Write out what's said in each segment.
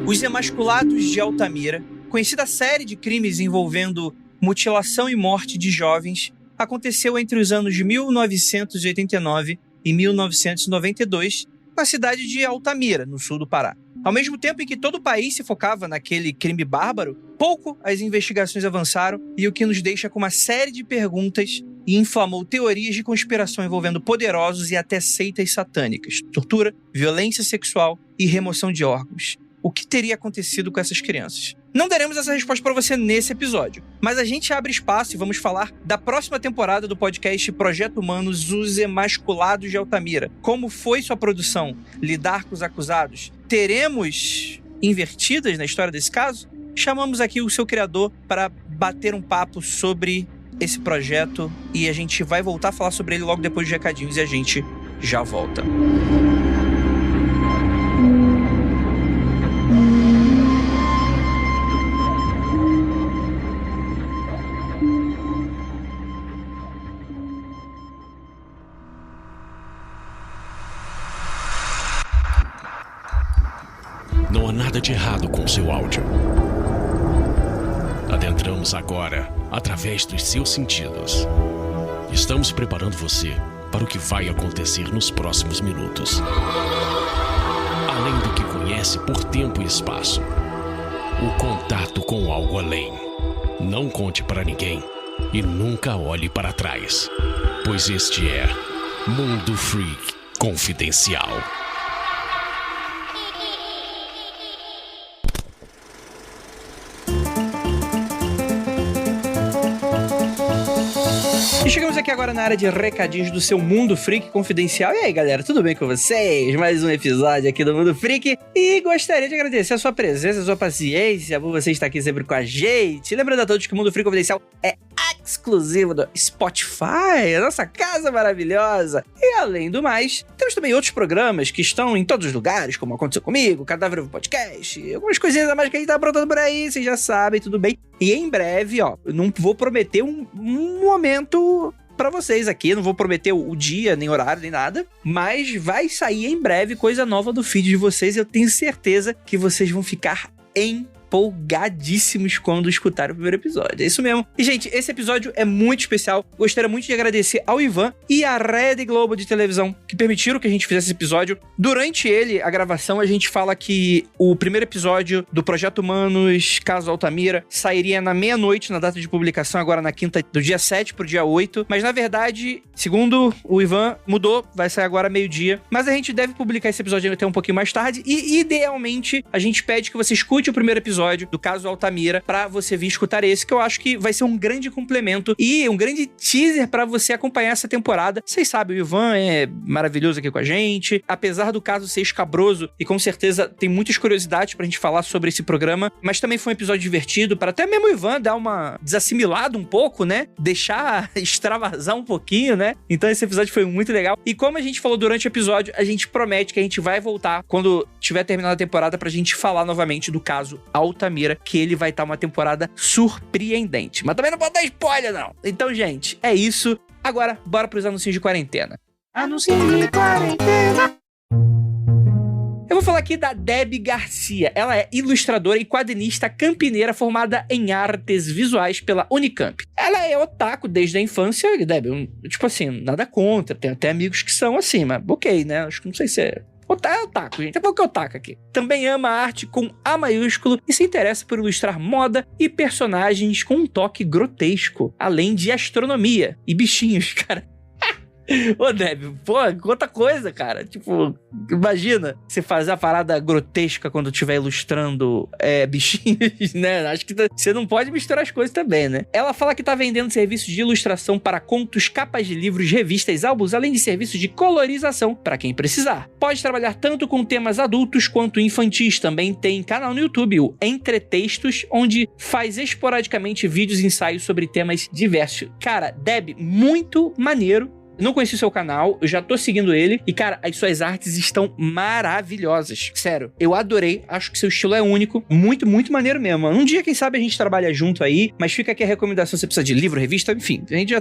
Os Emasculados de Altamira, conhecida série de crimes envolvendo mutilação e morte de jovens, aconteceu entre os anos de 1989 e 1992, na cidade de Altamira, no sul do Pará. Ao mesmo tempo em que todo o país se focava naquele crime bárbaro, pouco as investigações avançaram e o que nos deixa com uma série de perguntas e inflamou teorias de conspiração envolvendo poderosos e até seitas satânicas, tortura, violência sexual e remoção de órgãos. O que teria acontecido com essas crianças? Não daremos essa resposta para você nesse episódio, mas a gente abre espaço e vamos falar da próxima temporada do podcast Projeto Humanos, Os Emasculados de Altamira. Como foi sua produção? Lidar com os acusados? Teremos invertidas na história desse caso? Chamamos aqui o seu criador para bater um papo sobre esse projeto e a gente vai voltar a falar sobre ele logo depois dos recadinhos e a gente já volta. Não há nada de errado com seu áudio. Adentramos agora através dos seus sentidos. Estamos preparando você para o que vai acontecer nos próximos minutos. Além do que conhece por tempo e espaço, o contato com algo além. Não conte para ninguém e nunca olhe para trás, pois este é Mundo Freak Confidencial. E chegamos aqui agora na área de recadinhos do seu Mundo Freak Confidencial. E aí, galera, tudo bem com vocês? Mais um episódio aqui do Mundo Freak. E gostaria de agradecer a sua presença, a sua paciência, por você estar aqui sempre com a gente. Lembrando a todos que o Mundo Freak Confidencial é exclusivo do Spotify, a nossa casa maravilhosa. E além do mais, temos também outros programas que estão em todos os lugares, como Aconteceu Comigo, Cadáver Vivo Podcast, algumas coisinhas a mais que a gente tá aprontando por aí, vocês já sabem, tudo bem. E em breve, ó, eu não vou prometer um momento pra vocês aqui, não vou prometer o dia, nem horário, nem nada, mas vai sair em breve coisa nova do feed de vocês. Eu tenho certeza que vocês vão ficar empolgadíssimos quando escutar o primeiro episódio. É isso mesmo. E, gente, esse episódio é muito especial. Gostaria muito de agradecer ao Ivan e à Rede Globo de televisão que permitiram que a gente fizesse esse episódio. Durante a gravação, a gente fala que o primeiro episódio do Projeto Humanos, Caso Altamira, sairia na meia-noite, na data de publicação, agora na quinta, do dia 7 pro dia 8. Mas, na verdade, segundo o Ivan, mudou. Vai sair agora meio-dia. Mas a gente deve publicar esse episódio até um pouquinho mais tarde. E, idealmente, a gente pede que você escute o primeiro episódio do Caso Altamira pra você vir escutar esse, que eu acho que vai ser um grande complemento e um grande teaser pra você acompanhar essa temporada. Vocês sabem, o Ivan é maravilhoso aqui com a gente, apesar do caso ser escabroso e com certeza tem muitas curiosidades pra gente falar sobre esse programa, mas também foi um episódio divertido para até mesmo o Ivan dar uma desassimilada um pouco, né? Deixar extravasar um pouquinho, né? Então esse episódio foi muito legal. E como a gente falou durante o episódio, a gente promete que a gente vai voltar quando tiver terminado a temporada pra gente falar novamente do caso Altamira, que ele vai estar uma temporada surpreendente. Mas também não pode dar spoiler, não. Então, gente, é isso. Agora, bora pros anúncios de quarentena. Anúncios de quarentena. Eu vou falar aqui da Debbie Garcia. Ela é ilustradora e quadrinista campineira formada em artes visuais pela Unicamp. Ela é otaku desde a infância. Debbie, tipo assim, nada contra. Tem até amigos que são assim, mas ok, né? Acho que não sei se é... Otaku, gente. É porque é otaku aqui. Também ama a arte com A maiúsculo e se interessa por ilustrar moda e personagens com um toque grotesco, além de astronomia e bichinhos, cara. Ô, Deb, pô, outra coisa, cara. Tipo, imagina você fazer a parada grotesca quando estiver ilustrando bichinhos, né? Acho que você não pode misturar as coisas também, né? Ela fala que tá vendendo serviços de ilustração para contos, capas de livros, revistas, álbuns, além de serviços de colorização para quem precisar. Pode trabalhar tanto com temas adultos quanto infantis. Também tem canal no YouTube, o Entretextos, onde faz esporadicamente vídeos e ensaios sobre temas diversos. Cara, Deb, muito maneiro. não conheci o seu canal, eu já tô seguindo ele. E, cara, as suas artes estão maravilhosas. Sério, eu adorei. Acho que seu estilo é único. Muito, muito maneiro mesmo. Um dia, quem sabe, a gente trabalha junto aí. Mas fica aqui a recomendação, você precisa de livro, revista, enfim. A gente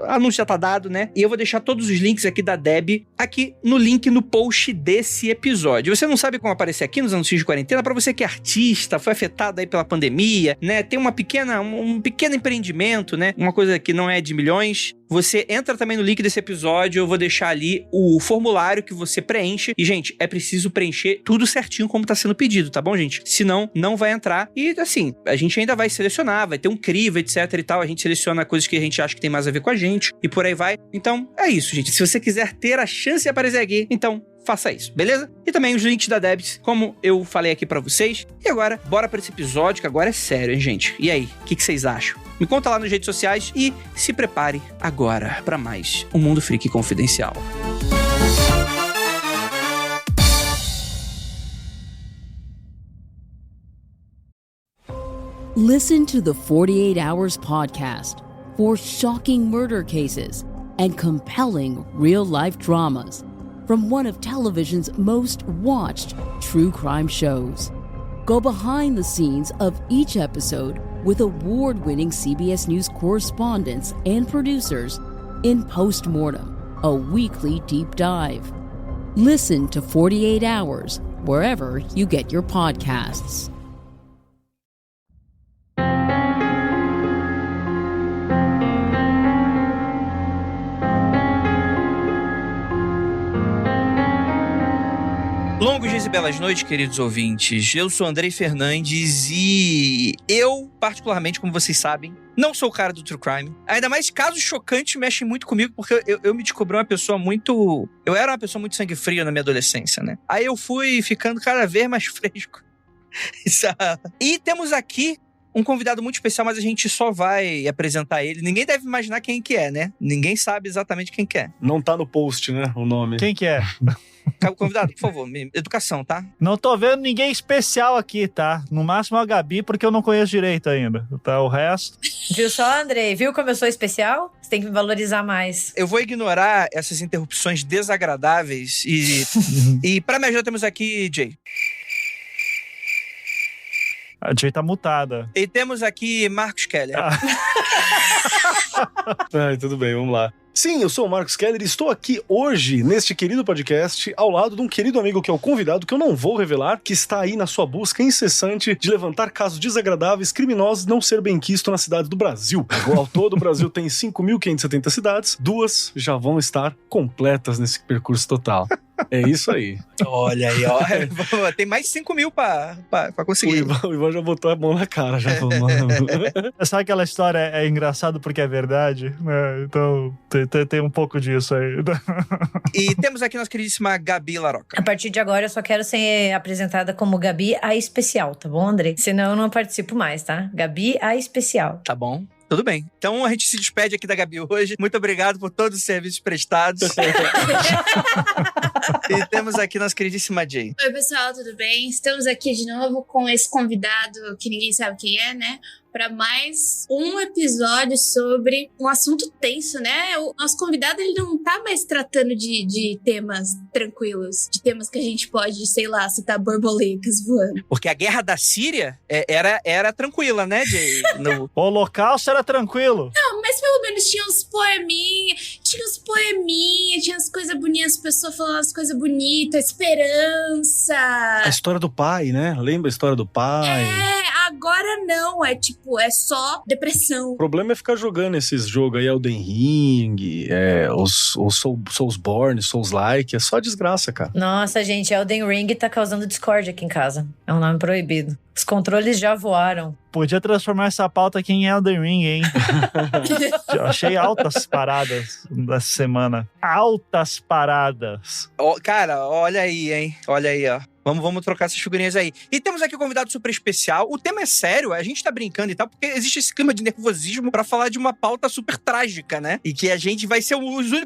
anúncio já tá dado, né? E eu vou deixar todos os links aqui da Deb aqui no link no post desse episódio. Você não sabe como aparecer aqui nos anúncios de quarentena? Pra você que é artista, foi afetado aí pela pandemia, né? Tem um pequeno empreendimento, né? Uma coisa que não é de milhões. Você entra também no link desse episódio, eu vou deixar ali o formulário que você preenche. E, gente, é preciso preencher tudo certinho como tá sendo pedido, tá bom, gente? Senão, não vai entrar. E, assim, a gente ainda vai selecionar, vai ter um crivo, etc e tal. A gente seleciona coisas que a gente acha que tem mais a ver com a gente e por aí vai. Então, é isso, gente. Se você quiser ter a chance de aparecer aqui, então faça isso, beleza? E também os links da Debs, como eu falei aqui pra vocês. E agora, bora pra esse episódio, que agora é sério, hein, gente? E aí, o que vocês acham? Me conta lá nas redes sociais e se prepare agora pra mais um Mundo Freak Confidencial. Listen to the 48 Hours podcast for shocking murder cases and compelling real-life dramas from one of television's most watched true crime shows. Go behind the scenes of each episode with award-winning CBS News correspondents and producers in Postmortem, a weekly deep dive. Listen to 48 Hours wherever you get your podcasts. Longos dias e belas noites, queridos ouvintes. Eu sou Andrei Fernandes e eu, particularmente, como vocês sabem, não sou o cara do True Crime. Ainda mais casos chocantes mexem muito comigo, porque eu me descobri uma pessoa muito... Eu era uma pessoa muito sangue frio na minha adolescência, né? Aí eu fui ficando cada vez mais fresco. E temos aqui um convidado muito especial, mas a gente só vai apresentar ele. Ninguém deve imaginar quem que é, né? Ninguém sabe exatamente quem que é. Não tá no post, né, o nome. Quem que é? Convidado, por favor, educação, tá? Não tô vendo ninguém especial aqui, tá? No máximo a Gabi, porque eu não conheço direito ainda. Tá, o resto... Viu só, Andrei? Viu como eu sou especial? Você tem que me valorizar mais. Eu vou ignorar essas interrupções desagradáveis e pra me ajudar temos aqui Jay. A Jay tá mutada. E temos aqui Marcos Keller. Ai, tudo bem, vamos lá. Sim, eu sou o Marcos Keller e estou aqui hoje, neste querido podcast, ao lado de um querido amigo que é o convidado, que eu não vou revelar, que está aí na sua busca incessante de levantar casos desagradáveis, criminosos, não ser benquisto na cidade do Brasil. Ao todo, o Brasil tem 5.570 cidades, 2 já vão estar completas nesse percurso total. É isso aí. Olha aí, ó. Tem mais 5 mil pra conseguir. O Ivan já botou a mão na cara. Já falou, Sabe aquela história é engraçado porque é verdade? Né? Então, tem um pouco disso aí. E temos aqui nossa queridíssima Gabi Laroca. A partir de agora, eu só quero ser apresentada como Gabi a Especial, tá bom, Andrei? Senão eu não participo mais, tá? Gabi a Especial. Tá bom. Tudo bem. Então a gente se despede aqui da Gabi hoje. Muito obrigado por todos os serviços prestados. E temos aqui nossa queridíssima Jay. Oi, pessoal, tudo bem? Estamos aqui de novo com esse convidado que ninguém sabe quem é, né? Para mais um episódio sobre um assunto tenso, né? O nosso convidado, ele não tá mais tratando de temas tranquilos, de temas que a gente pode, sei lá, citar borboletas voando. Porque a guerra da Síria era tranquila, né, Jay? O holocausto era tranquilo. Não, mas pelo menos tinha uns poeminhas, tinha as coisas bonitas, as pessoas falando as coisas bonitas, esperança. A história do pai, né? Lembra a história do pai? Agora não, é tipo, é só depressão. O problema é ficar jogando esses jogos aí, Elden Ring, os Soulsborne, Souls-like, é só desgraça, cara. Nossa, gente, Elden Ring tá causando discórdia aqui em casa. É um nome proibido. Os controles já voaram. Podia transformar essa pauta aqui em Elden Ring, hein? Eu achei altas paradas dessa semana. Altas paradas. Cara, olha aí, hein? Olha aí, ó. Vamos trocar essas figurinhas aí. E temos aqui um convidado super especial. O tema é sério, a gente tá brincando e tal, porque existe esse clima de nervosismo pra falar de uma pauta super trágica, né? E que a gente vai ser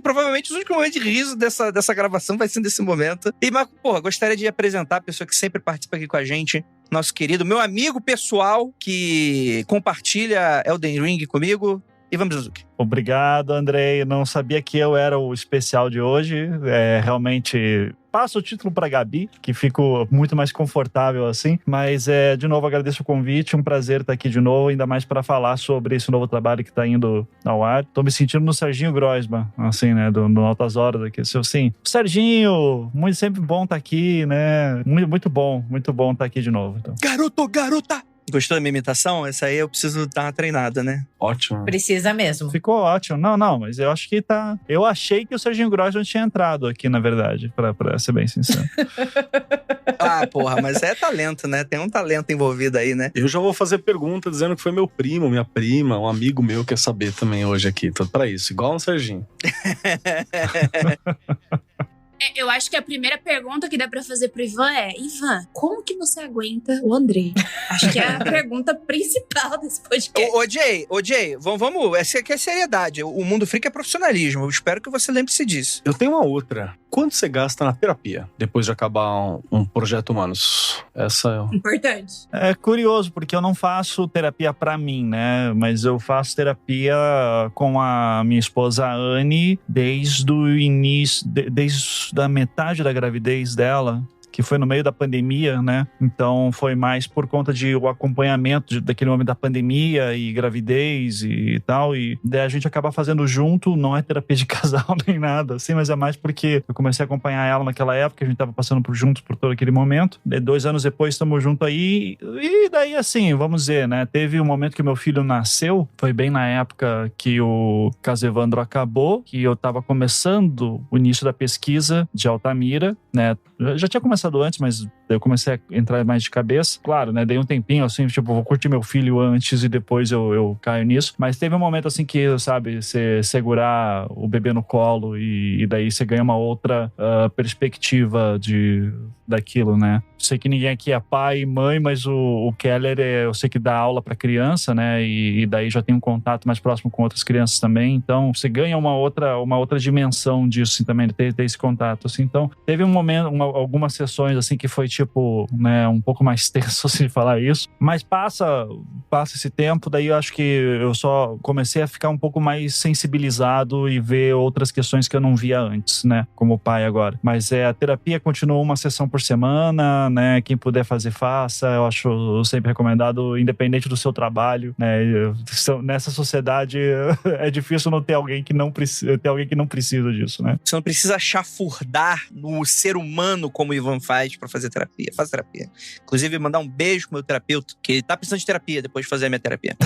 provavelmente os únicos momentos de riso dessa gravação vai ser nesse momento. E, Marco, porra, gostaria de apresentar a pessoa que sempre participa aqui com a gente, nosso querido, meu amigo pessoal que compartilha Elden Ring comigo, Ivan Mizanzuki. Obrigado, Andrei. Não sabia que eu era o especial de hoje. Realmente... Passo o título para Gabi, que fico muito mais confortável assim. Mas, de novo, agradeço o convite. Um prazer estar aqui de novo, ainda mais para falar sobre esse novo trabalho que está indo ao ar. Tô me sentindo no Serginho Groisman, assim, né? Do Altas Horas aqui. Assim, Serginho, sempre bom estar aqui, né? Muito bom estar aqui de novo. Então. Garota! Gostou da minha imitação? Essa aí eu preciso dar uma treinada, né? Ótimo. Precisa mesmo. Ficou ótimo. Não, mas eu acho que tá... Eu achei que o Serginho Groisman tinha entrado aqui, na verdade, pra ser bem sincero. Porra, mas é talento, né? Tem um talento envolvido aí, né? Eu já vou fazer pergunta dizendo que foi meu primo, minha prima, um amigo meu quer saber também hoje aqui. Tô pra isso, igual um Serginho. Eu acho que a primeira pergunta que dá pra fazer pro Ivan é: Ivan, como que você aguenta o Andrei? Acho que é a pergunta principal desse podcast. Ô Jay, vamos, essa aqui é seriedade. O Mundo Freak é profissionalismo. Eu espero que você lembre-se disso. Eu tenho uma outra. Quanto você gasta na terapia depois de acabar um Projeto Humanos? Essa é... Importante. É curioso, porque eu não faço terapia pra mim, né? Mas eu faço terapia com a minha esposa Anne desde o início, desde a metade da gravidez dela, que foi no meio da pandemia, né? Então foi mais por conta de o acompanhamento daquele momento da pandemia e gravidez e tal, e daí a gente acaba fazendo junto, não é terapia de casal nem nada, assim, mas é mais porque eu comecei a acompanhar ela naquela época, a gente tava passando juntos por todo aquele momento, 2 anos depois estamos juntos aí, e daí assim, vamos dizer, né? Teve um momento que meu filho nasceu, foi bem na época que o Caso Evandro acabou, que eu tava começando o início da pesquisa de Altamira, né? Já tinha começado antes, mas eu comecei a entrar mais de cabeça. Claro, né? Dei um tempinho, assim, tipo, vou curtir meu filho antes e depois eu caio nisso. Mas teve um momento, assim, que, sabe, você segurar o bebê no colo e daí você ganha uma outra perspectiva daquilo, né? Sei que ninguém aqui é pai e mãe, mas o Keller, eu sei que dá aula pra criança, né? E daí já tem um contato mais próximo com outras crianças também. Então, você ganha uma outra dimensão disso, assim, também, ter esse contato, assim. Então, teve um momento, algumas sessões, assim, que foi, tipo, né, um pouco mais tenso, assim, falar isso. Mas passa esse tempo, daí eu acho que eu só comecei a ficar um pouco mais sensibilizado e ver outras questões que eu não via antes, né? Como pai agora. Mas a terapia continua uma sessão por semana, né? Quem puder fazer, faça. Eu acho sempre recomendado, independente do seu trabalho, né? Nessa sociedade é difícil não ter alguém que não precisa disso, né? Você não precisa chafurdar no ser humano como o Ivan faz pra fazer terapia. Faz terapia. Inclusive, mandar um beijo pro meu terapeuta, que ele tá precisando de terapia depois de fazer a minha terapia.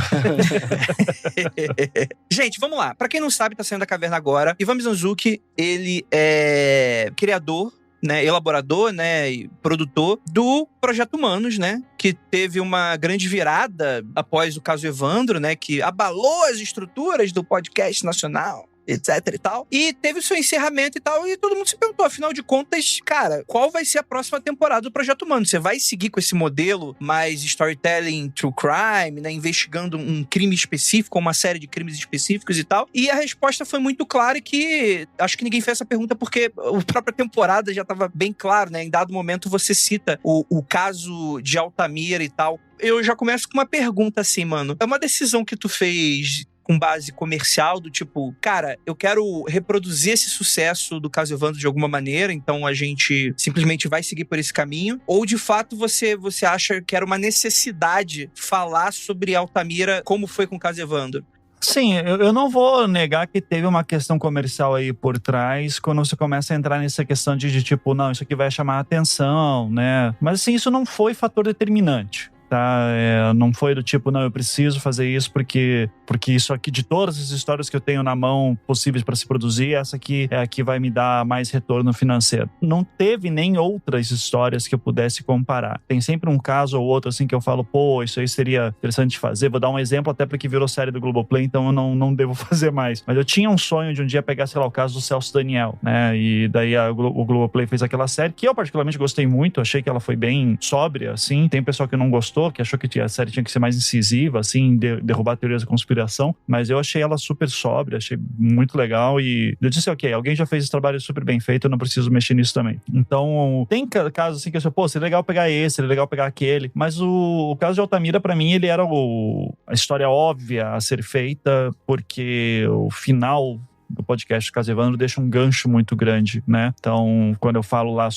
Gente, vamos lá. Pra quem não sabe, tá saindo da caverna agora. Ivan Mizanzuki, ele é criador, né, elaborador, né, e produtor do Projeto Humanos, né, que teve uma grande virada após o caso Evandro, né, que abalou as estruturas do podcast nacional, etc e tal, e teve o seu encerramento e tal, e todo mundo se perguntou, afinal de contas, cara, qual vai ser a próxima temporada do Projeto Humano? Você vai seguir com esse modelo mais storytelling true crime, né, investigando um crime específico, uma série de crimes específicos e tal? E a resposta foi muito clara, que acho que ninguém fez essa pergunta porque a própria temporada já estava bem claro, né, em dado momento você cita o caso de Altamira e tal. Eu já começo com uma pergunta assim, mano, é uma decisão que tu fez com base comercial, do tipo, cara, eu quero reproduzir esse sucesso do caso Evandro de alguma maneira, então a gente simplesmente vai seguir por esse caminho? Ou, de fato, você acha que era uma necessidade falar sobre Altamira como foi com o caso Evandro? Sim, eu não vou negar que teve uma questão comercial aí por trás, quando você começa a entrar nessa questão de tipo, não, isso aqui vai chamar a atenção, né? Mas, assim, isso não foi fator determinante. Tá? Não foi do tipo, não, eu preciso fazer isso porque isso aqui, de todas as histórias que eu tenho na mão possíveis para se produzir, essa aqui é a que vai me dar mais retorno financeiro. Não teve nem outras histórias que eu pudesse comparar. Tem sempre um caso ou outro assim que eu falo, pô, isso aí seria interessante de fazer. Vou dar um exemplo até porque virou série do Globoplay, então eu não devo fazer mais. Mas eu tinha um sonho de um dia pegar, sei lá, o caso do Celso Daniel, né? E daí o Globoplay fez aquela série que eu particularmente gostei muito, achei que ela foi bem sóbria, assim. Tem pessoal que não gostou, gostou, que achou que a série tinha que ser mais incisiva, assim, derrubar teorias da conspiração, mas eu achei ela super sóbria, achei muito legal e eu disse, ok, alguém já fez esse trabalho super bem feito, eu não preciso mexer nisso também. Então, tem casos assim que eu sei, pô, seria legal pegar esse, seria legal pegar aquele, mas o caso de Altamira, pra mim, ele era a história óbvia a ser feita, porque o final do podcast Caso Evandro deixa um gancho muito grande, né? Então, quando eu falo lá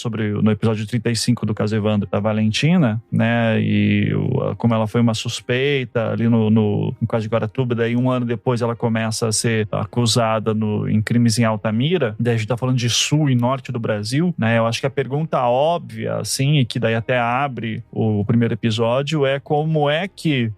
no episódio 35 do Caso Evandro da Valentina, né? E como ela foi uma suspeita ali no caso de Guaratuba, daí um ano depois ela começa a ser acusada em crimes em Altamira, daí a gente tá falando de sul e norte do Brasil, né? Eu acho que a pergunta óbvia, assim, e que daí até abre o primeiro episódio, é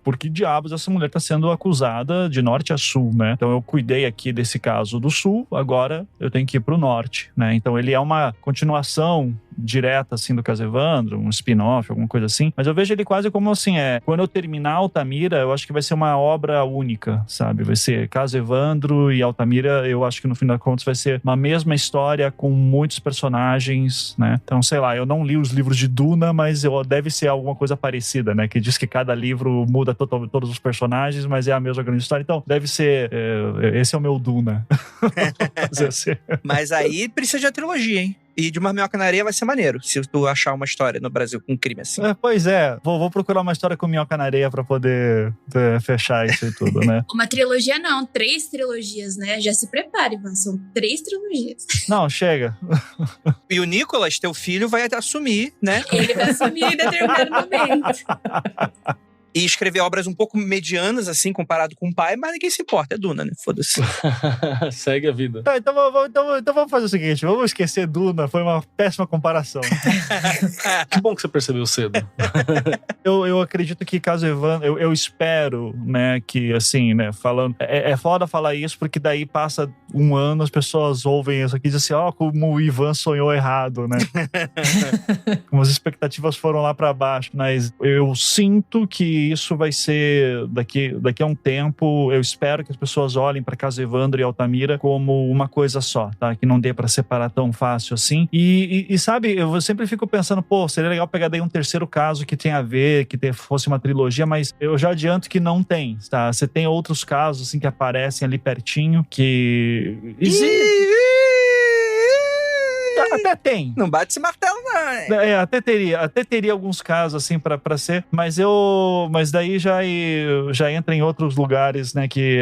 por que diabos essa mulher tá sendo acusada de norte a sul, né? Então eu cuidei aqui desse caso do sul, agora eu tenho que ir pro norte, né? Então ele é uma continuação direta, assim, do Caso Evandro, um spin-off, alguma coisa assim, mas eu vejo ele quase como, assim, quando eu terminar Altamira, eu acho que vai ser uma obra única, sabe? Vai ser Caso Evandro e Altamira, eu acho que no fim das contas vai ser uma mesma história com muitos personagens, né? Então, sei lá, eu não li os livros de Duna, mas deve ser alguma coisa parecida, né? Que diz que cada livro muda todos os personagens, mas é a mesma grande história, então deve ser, esse é o meu Duna. Mas aí precisa de uma trilogia, hein? E de Uma Minhoca na Areia vai ser maneiro, se tu achar uma história no Brasil com um crime assim. Pois é, vou procurar uma história com Minhoca na Areia pra poder fechar isso e tudo, né? Uma trilogia não, 3 trilogias, né? Já se prepare, Ivan, são 3 trilogias. Não, chega. E o Nicolas, teu filho, vai assumir, né? Ele vai assumir em determinado momento. E escrever obras um pouco medianas, assim, comparado com o pai, mas ninguém se importa, é Duna, né? Foda-se. Segue a vida. Tá, então vamos fazer o seguinte, vamos esquecer Duna, foi uma péssima comparação. Que bom que você percebeu cedo. Eu acredito que Caso Evandro, eu espero, né, que assim, né, falando, é foda falar isso, porque daí passa um ano, as pessoas ouvem isso aqui e dizem assim, como o Ivan sonhou errado, né? Como as expectativas foram lá pra baixo, mas eu sinto que isso vai ser, daqui a um tempo, eu espero que as pessoas olhem para Caso Evandro e Altamira como uma coisa só, tá? Que não dê para separar tão fácil assim. E sabe, eu sempre fico pensando, seria legal pegar daí um terceiro caso que tenha a ver, fosse uma trilogia, mas eu já adianto que não tem, tá? Você tem outros casos, assim, que aparecem ali pertinho, que... Até tem. Não bate esse martelo, não. Até teria alguns casos, assim, pra ser, mas daí já entra em outros lugares, né, que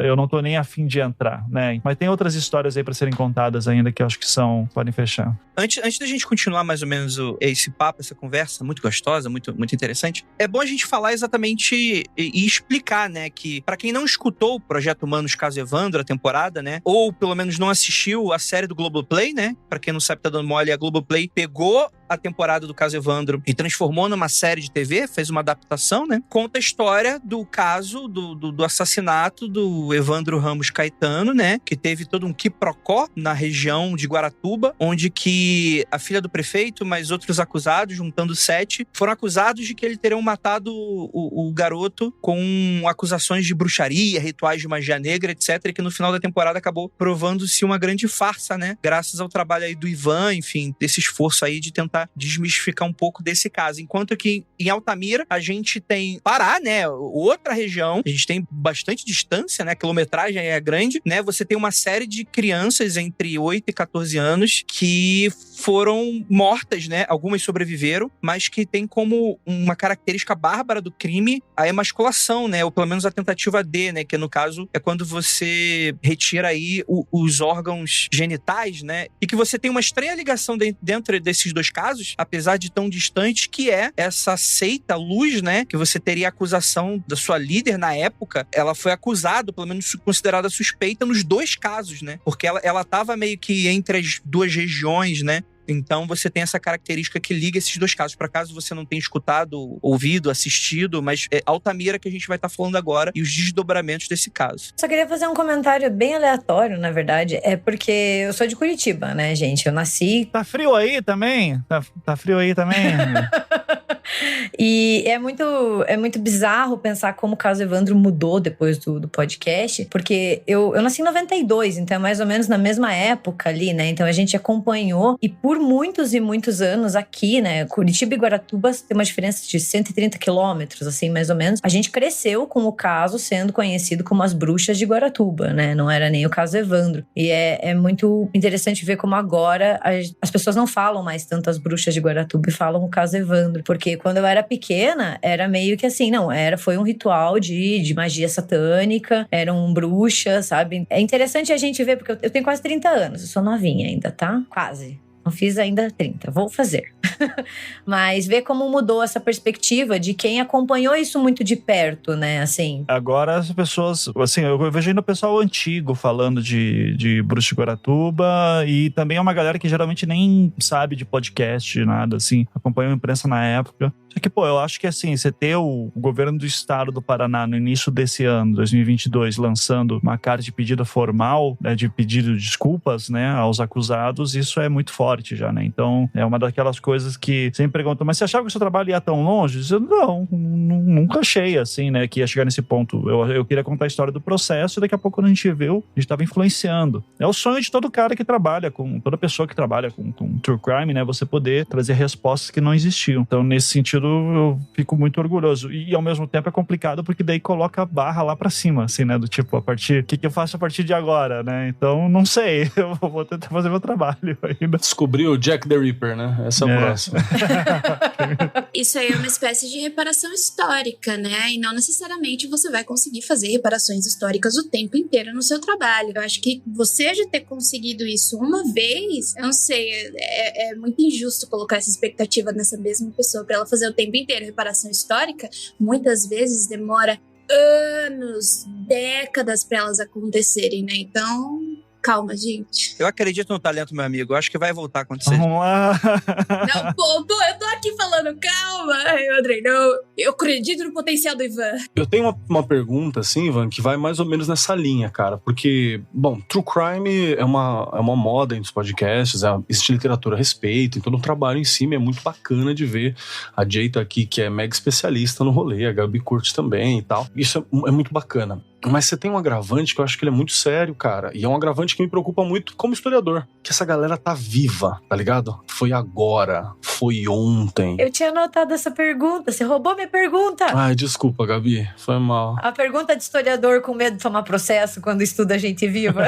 eu não tô nem afim de entrar, né? Mas tem outras histórias aí pra serem contadas ainda que eu acho que podem fechar. Antes da gente continuar mais ou menos esse papo, essa conversa muito gostosa, muito, muito interessante, é bom a gente falar exatamente e explicar, né, que pra quem não escutou o Projeto Humanos Caso Evandro, a temporada, né, ou pelo menos não assistiu a série do Globoplay, né, pra quem não sabe, tá dando mole, a Globoplay pegou a temporada do Caso Evandro e transformou numa série de TV, fez uma adaptação, né? Conta a história do caso do assassinato do Evandro Ramos Caetano, né? Que teve todo um quiprocó na região de Guaratuba, onde que a filha do prefeito, mais outros acusados, juntando 7, foram acusados de que eles teriam matado o garoto com acusações de bruxaria, rituais de magia negra, etc. E que no final da temporada acabou provando-se uma grande farsa, né? Graças ao trabalho aí do Ivan, enfim, desse esforço aí de tentar desmistificar um pouco desse caso. Enquanto que em Altamira a gente tem Pará, né, outra região, a gente tem bastante distância, né, a quilometragem é grande, né, você tem uma série de crianças entre 8 e 14 anos que foram mortas, né, algumas sobreviveram, mas que tem como uma característica bárbara do crime a emasculação, né, ou pelo menos a tentativa de, né, que no caso é quando você retira aí os órgãos genitais, né, e que você tem uma estranha ligação dentro desses dois casos, apesar de tão distantes, que é essa seita Luz, né? Que você teria a acusação da sua líder na época. Ela foi acusada, pelo menos considerada suspeita nos dois casos, né? Porque ela tava meio que entre as duas regiões, né? Então você tem essa característica que liga esses dois casos. Para caso você não tenha escutado, ouvido, assistido, mas é Altamira que a gente vai estar falando agora e os desdobramentos desse caso. Só queria fazer um comentário bem aleatório, na verdade. É porque eu sou de Curitiba, né, gente? Eu nasci... Tá frio aí também? Tá frio aí também? E é muito bizarro pensar como o caso Evandro mudou depois do podcast, porque eu nasci em 92, então é mais ou menos na mesma época ali, né? Então a gente acompanhou, e por muitos e muitos anos aqui, né? Curitiba e Guaratuba tem uma diferença de 130 quilômetros, assim, mais ou menos. A gente cresceu com o caso sendo conhecido como as bruxas de Guaratuba, né? Não era nem o caso Evandro. E é muito interessante ver como agora as pessoas não falam mais tanto as bruxas de Guaratuba e falam o caso Evandro. Porque quando eu era pequena, era meio que assim, foi um ritual de magia satânica, eram bruxas, sabe? É interessante a gente ver, porque eu tenho quase 30 anos, eu sou novinha ainda, tá? Quase. Não fiz ainda 30, vou fazer. Mas ver como mudou essa perspectiva de quem acompanhou isso muito de perto, né, assim. Agora as pessoas, assim, eu vejo ainda o pessoal antigo falando de Bruxa de Guaratuba, e também é uma galera que geralmente nem sabe de podcast, nada, assim, acompanhou a imprensa na época. Só que, eu acho que, assim, você ter o governo do estado do Paraná no início desse ano, 2022, lançando uma carta de pedido formal, né, de pedido de desculpas, né, aos acusados, isso é muito forte já, né? Então, é uma daquelas coisas que sempre perguntam, mas você achava que o seu trabalho ia tão longe? Eu não, nunca achei, assim, né, que ia chegar nesse ponto. Eu queria contar a história do processo, e daqui a pouco, quando a gente viu, a gente estava influenciando. É o sonho de todo cara que trabalha toda pessoa que trabalha com true crime, né, você poder trazer respostas que não existiam. Então, nesse sentido, eu fico muito orgulhoso. E, ao mesmo tempo, é complicado, porque daí coloca a barra lá pra cima, assim, né, do tipo, o que eu faço a partir de agora, né? Então, não sei, eu vou tentar fazer meu trabalho ainda. Descobriu o Jack the Ripper, né? Essa é a próxima. Isso aí é uma espécie de reparação histórica, né? E não necessariamente você vai conseguir fazer reparações históricas o tempo inteiro no seu trabalho. Eu acho que você já ter conseguido isso uma vez, eu não sei, é muito injusto colocar essa expectativa nessa mesma pessoa pra ela fazer o tempo inteiro. Reparação histórica, muitas vezes demora anos, décadas pra elas acontecerem, né? Então, calma, gente. Eu acredito no talento, meu amigo. Eu acho que vai voltar a acontecer. Vamos lá. Não, pô, eu tô aqui falando, calma. Ai, Andrei, não. Eu acredito no potencial do Ivan. Eu tenho uma pergunta, assim, Ivan, que vai mais ou menos nessa linha, cara. Porque, bom, true crime é uma moda entre os podcasts, existe literatura a respeito, então o trabalho em cima é muito bacana de ver. A Jay tá aqui, que é mega especialista no rolê, a Gabi curte também e tal. Isso é muito bacana. Mas você tem um agravante que eu acho que ele é muito sério, cara. E é um agravante que me preocupa muito como historiador. Que essa galera tá viva, tá ligado? Foi agora, foi ontem. Eu tinha anotado essa pergunta, você roubou minha pergunta. Ai, desculpa, Gabi, foi mal. A pergunta de historiador com medo de tomar processo quando estuda gente viva.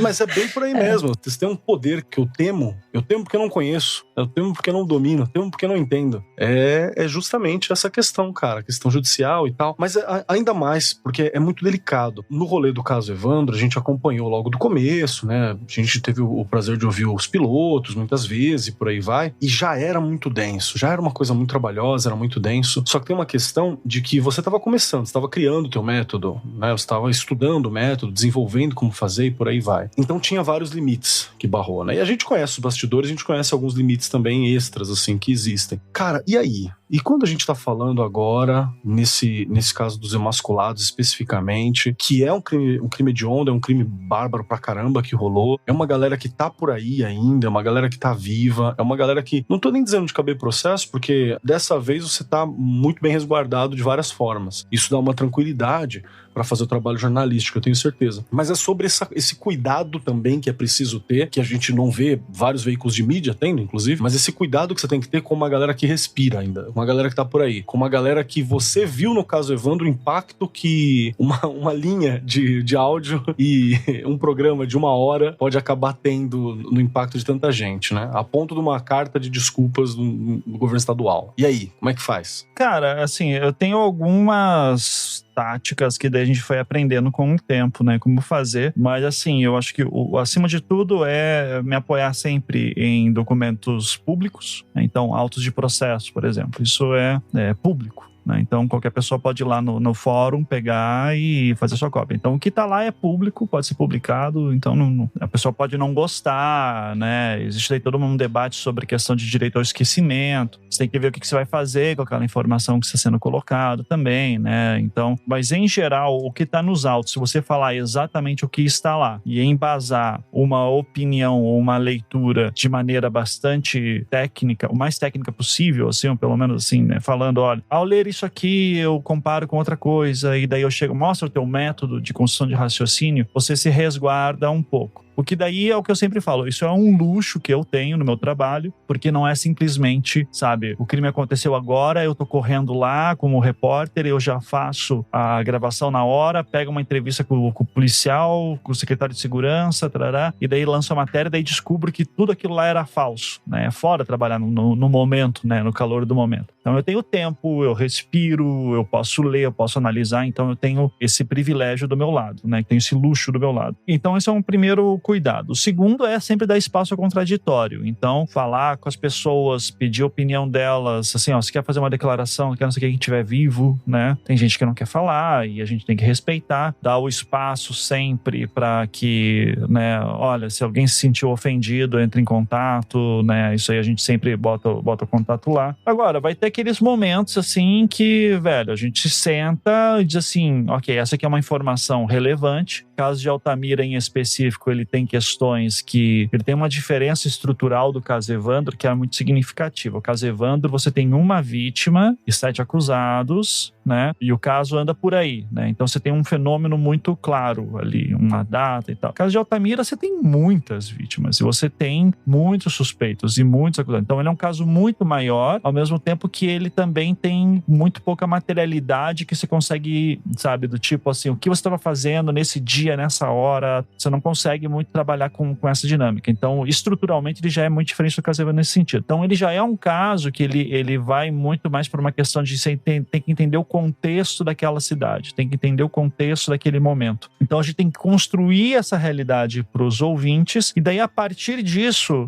Mas é bem por aí mesmo. Vocês têm um poder que eu temo porque eu não conheço, eu temo porque eu não domino, eu temo porque eu não entendo. É justamente essa questão, cara, questão judicial e tal. Mas ainda mais, porque é muito delicado. No rolê do caso Evandro, a gente acompanhou logo do começo, né? A gente teve o prazer de ouvir os pilotos muitas vezes e por aí vai. E já era muito denso, já era uma coisa muito trabalhosa, era muito denso. Só que tem uma questão de que você estava começando, você estava criando o teu método, né? Você estava estudando o método, desenvolvendo como fazer e por aí vai. Então tinha vários limites que barrou, né? E a gente conhece os bastidores, a gente conhece alguns limites também extras, assim, que existem. Cara, e aí? E quando a gente tá falando agora, nesse caso dos emasculados especificamente, que é um crime hediondo, é um crime bárbaro pra caramba que rolou, é uma galera que tá por aí ainda, é uma galera que tá viva, é uma galera que, não tô nem dizendo de caber processo, porque dessa vez você tá muito bem resguardado de várias formas. Isso dá uma tranquilidade para fazer o trabalho jornalístico, eu tenho certeza. Mas é sobre esse cuidado também que é preciso ter, que a gente não vê vários veículos de mídia tendo, inclusive, mas esse cuidado que você tem que ter com uma galera que respira ainda, uma galera que tá por aí, com uma galera que você viu no caso Evandro o impacto que uma linha de áudio e um programa de 1 hora pode acabar tendo no impacto de tanta gente, né? A ponto de uma carta de desculpas do governo estadual. E aí, como é que faz? Cara, assim, eu tenho algumas táticas que daí a gente foi aprendendo com o tempo, né, como fazer, mas assim, eu acho que acima de tudo é me apoiar sempre em documentos públicos, né? Então autos de processo, por exemplo, isso é público. né? Então qualquer pessoa pode ir lá no fórum, pegar e fazer sua cópia. Então o que tá lá é público, pode ser publicado, então a pessoa pode não gostar, né? Existe aí todo um debate sobre questão de direito ao esquecimento. Você tem que ver o que você vai fazer com aquela informação que está sendo colocada também, né? Então, mas em geral, o que está nos autos, se você falar exatamente o que está lá e embasar uma opinião ou uma leitura de maneira bastante técnica, o mais técnica possível, assim, ou pelo menos assim, né? Falando, olha, ao ler isso aqui, eu comparo com outra coisa, e daí eu chego, mostra o teu método de construção de raciocínio, você se resguarda um pouco. O que daí é o que eu sempre falo, isso é um luxo que eu tenho no meu trabalho, porque não é simplesmente, sabe, o crime aconteceu agora, eu tô correndo lá como repórter, eu já faço a gravação na hora, pego uma entrevista com o policial, com o secretário de segurança, tarará, e daí lanço a matéria, daí descubro que tudo aquilo lá era falso, né? É fora trabalhar no momento, né? No calor do momento. Então eu tenho tempo, eu respiro, eu posso ler, eu posso analisar, então eu tenho esse privilégio do meu lado, né? Tenho esse luxo do meu lado. Então esse é um primeiro cuidado. O segundo é sempre dar espaço ao contraditório. Então, falar com as pessoas, pedir a opinião delas, assim, ó, se quer fazer uma declaração, quer não sei quem estiver vivo, né? Tem gente que não quer falar e a gente tem que respeitar, dar o espaço sempre para que, né, olha, se alguém se sentiu ofendido, entre em contato, né? Isso aí a gente sempre bota o contato lá. Agora, vai ter aqueles momentos, assim, que, velho, a gente se senta e diz assim, ok, essa aqui é uma informação relevante. Caso de Altamira em específico, ele tem questões que... Ele tem uma diferença estrutural do caso Evandro que é muito significativa. O caso Evandro, você tem uma vítima e 7 acusados, né? E o caso anda por aí, né? Então você tem um fenômeno muito claro ali, uma data e tal. No caso de Altamira, você tem muitas vítimas e você tem muitos suspeitos e muitos acusados. Então ele é um caso muito maior, ao mesmo tempo que ele também tem muito pouca materialidade que você consegue, sabe, do tipo assim, o que você estava fazendo nesse dia, nessa hora, você não consegue muito trabalhar com essa dinâmica. Então, estruturalmente, ele já é muito diferente do caso Evandro nesse sentido. Então, ele já é um caso que ele vai muito mais por uma questão de você tem que entender o contexto daquela cidade, tem que entender o contexto daquele momento. Então, a gente tem que construir essa realidade para os ouvintes e daí, a partir disso,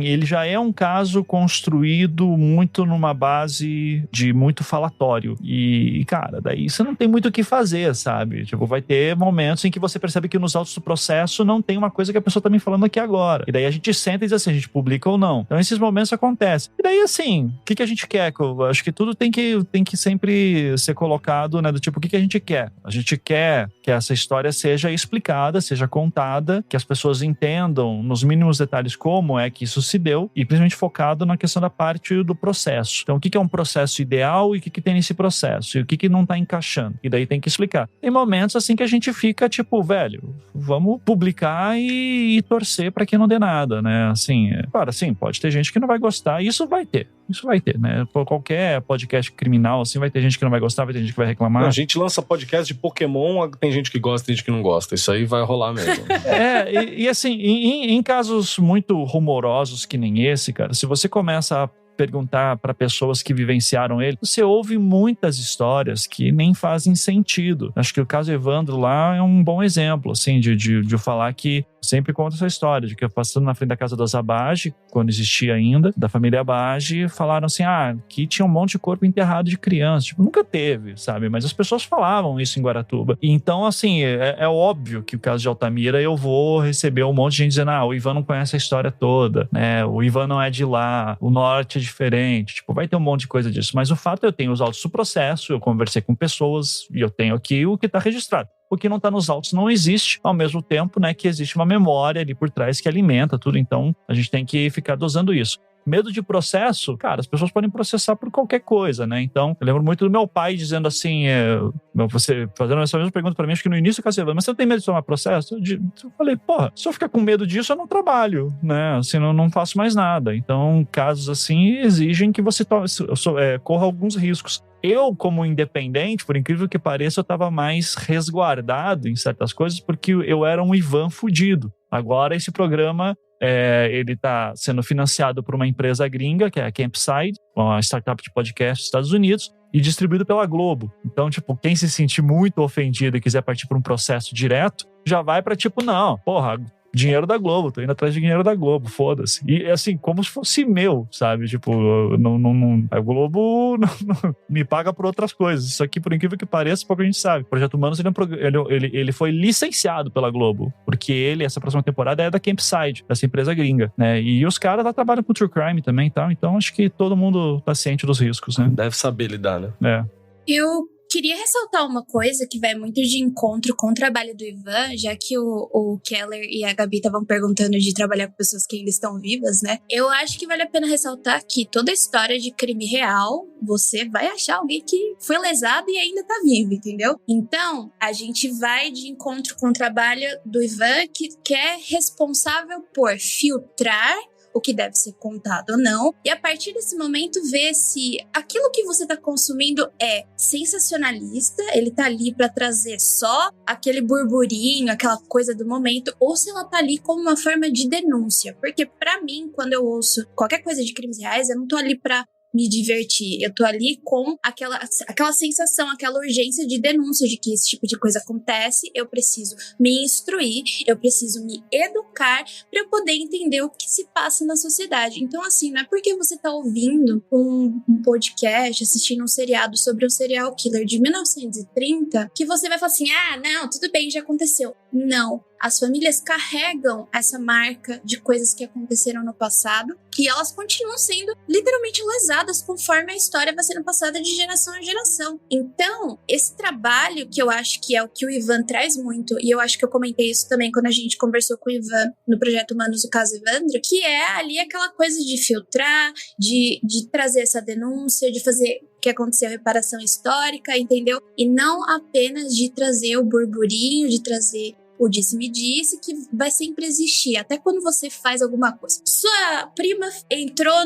ele já é um caso construído muito numa base de muito falatório. E, cara, daí você não tem muito o que fazer, sabe? Tipo, vai ter momentos em que você percebe que nos autos do processo não tem uma coisa que a pessoa tá me falando aqui agora. E daí a gente senta e diz assim, a gente publica ou não. Então esses momentos acontecem. E daí assim, o que a gente quer? Eu acho que tudo tem que sempre ser colocado, né, do tipo, o que a gente quer? A gente quer que essa história seja explicada, seja contada, que as pessoas entendam nos mínimos detalhes como é que isso se deu e principalmente focado na questão da parte do processo. Então o que é um processo ideal e o que tem nesse processo? E o que não tá encaixando? E daí tem que explicar. Tem momentos assim que a gente fica tipo, velho, vamos publicar e torcer para que não dê nada, né? Assim, claro, assim, pode ter gente que não vai gostar, e isso vai ter, né? Por qualquer podcast criminal, assim, vai ter gente que não vai gostar, vai ter gente que vai reclamar. Não, a gente lança podcast de Pokémon, tem gente que gosta, tem gente que não gosta, isso aí vai rolar mesmo. E assim, em casos muito rumorosos que nem esse, cara, se você começa a perguntar para pessoas que vivenciaram ele, você ouve muitas histórias que nem fazem sentido. Acho que o caso Evandro lá é um bom exemplo, assim, de falar que sempre conta essa história, de que passando na frente da casa das Abage, quando existia ainda, da família Abage, falaram assim, que tinha um monte de corpo enterrado de criança. Tipo, nunca teve, sabe? Mas as pessoas falavam isso em Guaratuba. E então, assim, é óbvio que o caso de Altamira eu vou receber um monte de gente dizendo, o Ivan não conhece a história toda, né? O Ivan não é de lá, o norte é diferente. Tipo, vai ter um monte de coisa disso. Mas o fato é eu tenho os autos do processo, eu conversei com pessoas e eu tenho aqui o que está registrado. O que não está nos autos não existe, ao mesmo tempo, né, que existe uma memória ali por trás que alimenta tudo, então a gente tem que ficar dosando isso. Medo de processo, cara, as pessoas podem processar por qualquer coisa, né? Então, eu lembro muito do meu pai dizendo assim, você fazendo essa mesma pergunta pra mim, acho que no início do caso, mas você não tem medo de tomar processo? Eu falei, porra, se eu ficar com medo disso, eu não trabalho, né? Assim, não faço mais nada. Então, casos assim exigem que você corra alguns riscos. Eu, como independente, por incrível que pareça, eu estava mais resguardado em certas coisas porque eu era um Ivan fudido. Agora, esse programa, ele está sendo financiado por uma empresa gringa, que é a Campside, uma startup de podcast dos Estados Unidos, e distribuído pela Globo. Então, tipo, quem se sentir muito ofendido e quiser partir por um processo direto, já vai para tipo, não, porra, dinheiro da Globo, tô indo atrás de dinheiro da Globo, foda-se. E assim, como se fosse meu, sabe? Tipo, a Globo não me paga por outras coisas. Isso aqui, por incrível que pareça, pouco a gente sabe. O Projeto Humanos, ele foi licenciado pela Globo, porque essa próxima temporada é da Campside, dessa empresa gringa, né? E os caras lá trabalham com True Crime também e tal, então acho que todo mundo tá ciente dos riscos, né? Deve saber lidar, né? É. Eu queria ressaltar uma coisa que vai muito de encontro com o trabalho do Ivan, já que o Keller e a Gabi estavam perguntando de trabalhar com pessoas que ainda estão vivas, né? Eu acho que vale a pena ressaltar que toda história de crime real, você vai achar alguém que foi lesado e ainda tá vivo, entendeu? Então, a gente vai de encontro com o trabalho do Ivan, que é responsável por filtrar o que deve ser contado ou não, e a partir desse momento ver se aquilo que você tá consumindo é sensacionalista, ele tá ali pra trazer só aquele burburinho, aquela coisa do momento, ou se ela tá ali como uma forma de denúncia, porque pra mim, quando eu ouço qualquer coisa de crimes reais, eu não tô ali pra me divertir. Eu tô ali com aquela sensação, aquela urgência de denúncia de que esse tipo de coisa acontece. Eu preciso me instruir, eu preciso me educar pra eu poder entender o que se passa na sociedade. Então, assim, não é porque você tá ouvindo um podcast, assistindo um seriado sobre um serial killer de 1930, que você vai falar assim, não, tudo bem, já aconteceu. Não. As famílias carregam essa marca de coisas que aconteceram no passado e elas continuam sendo literalmente lesadas conforme a história vai sendo passada de geração em geração. Então, esse trabalho que eu acho que é o que o Ivan traz muito, e eu acho que eu comentei isso também quando a gente conversou com o Ivan no Projeto Humanos do Caso Evandro, que é ali aquela coisa de filtrar, de trazer essa denúncia, de fazer que aconteceu reparação histórica, entendeu? E não apenas de trazer o burburinho, de trazer o disse-me-disse, que vai sempre existir, até quando você faz alguma coisa. Sua prima entrou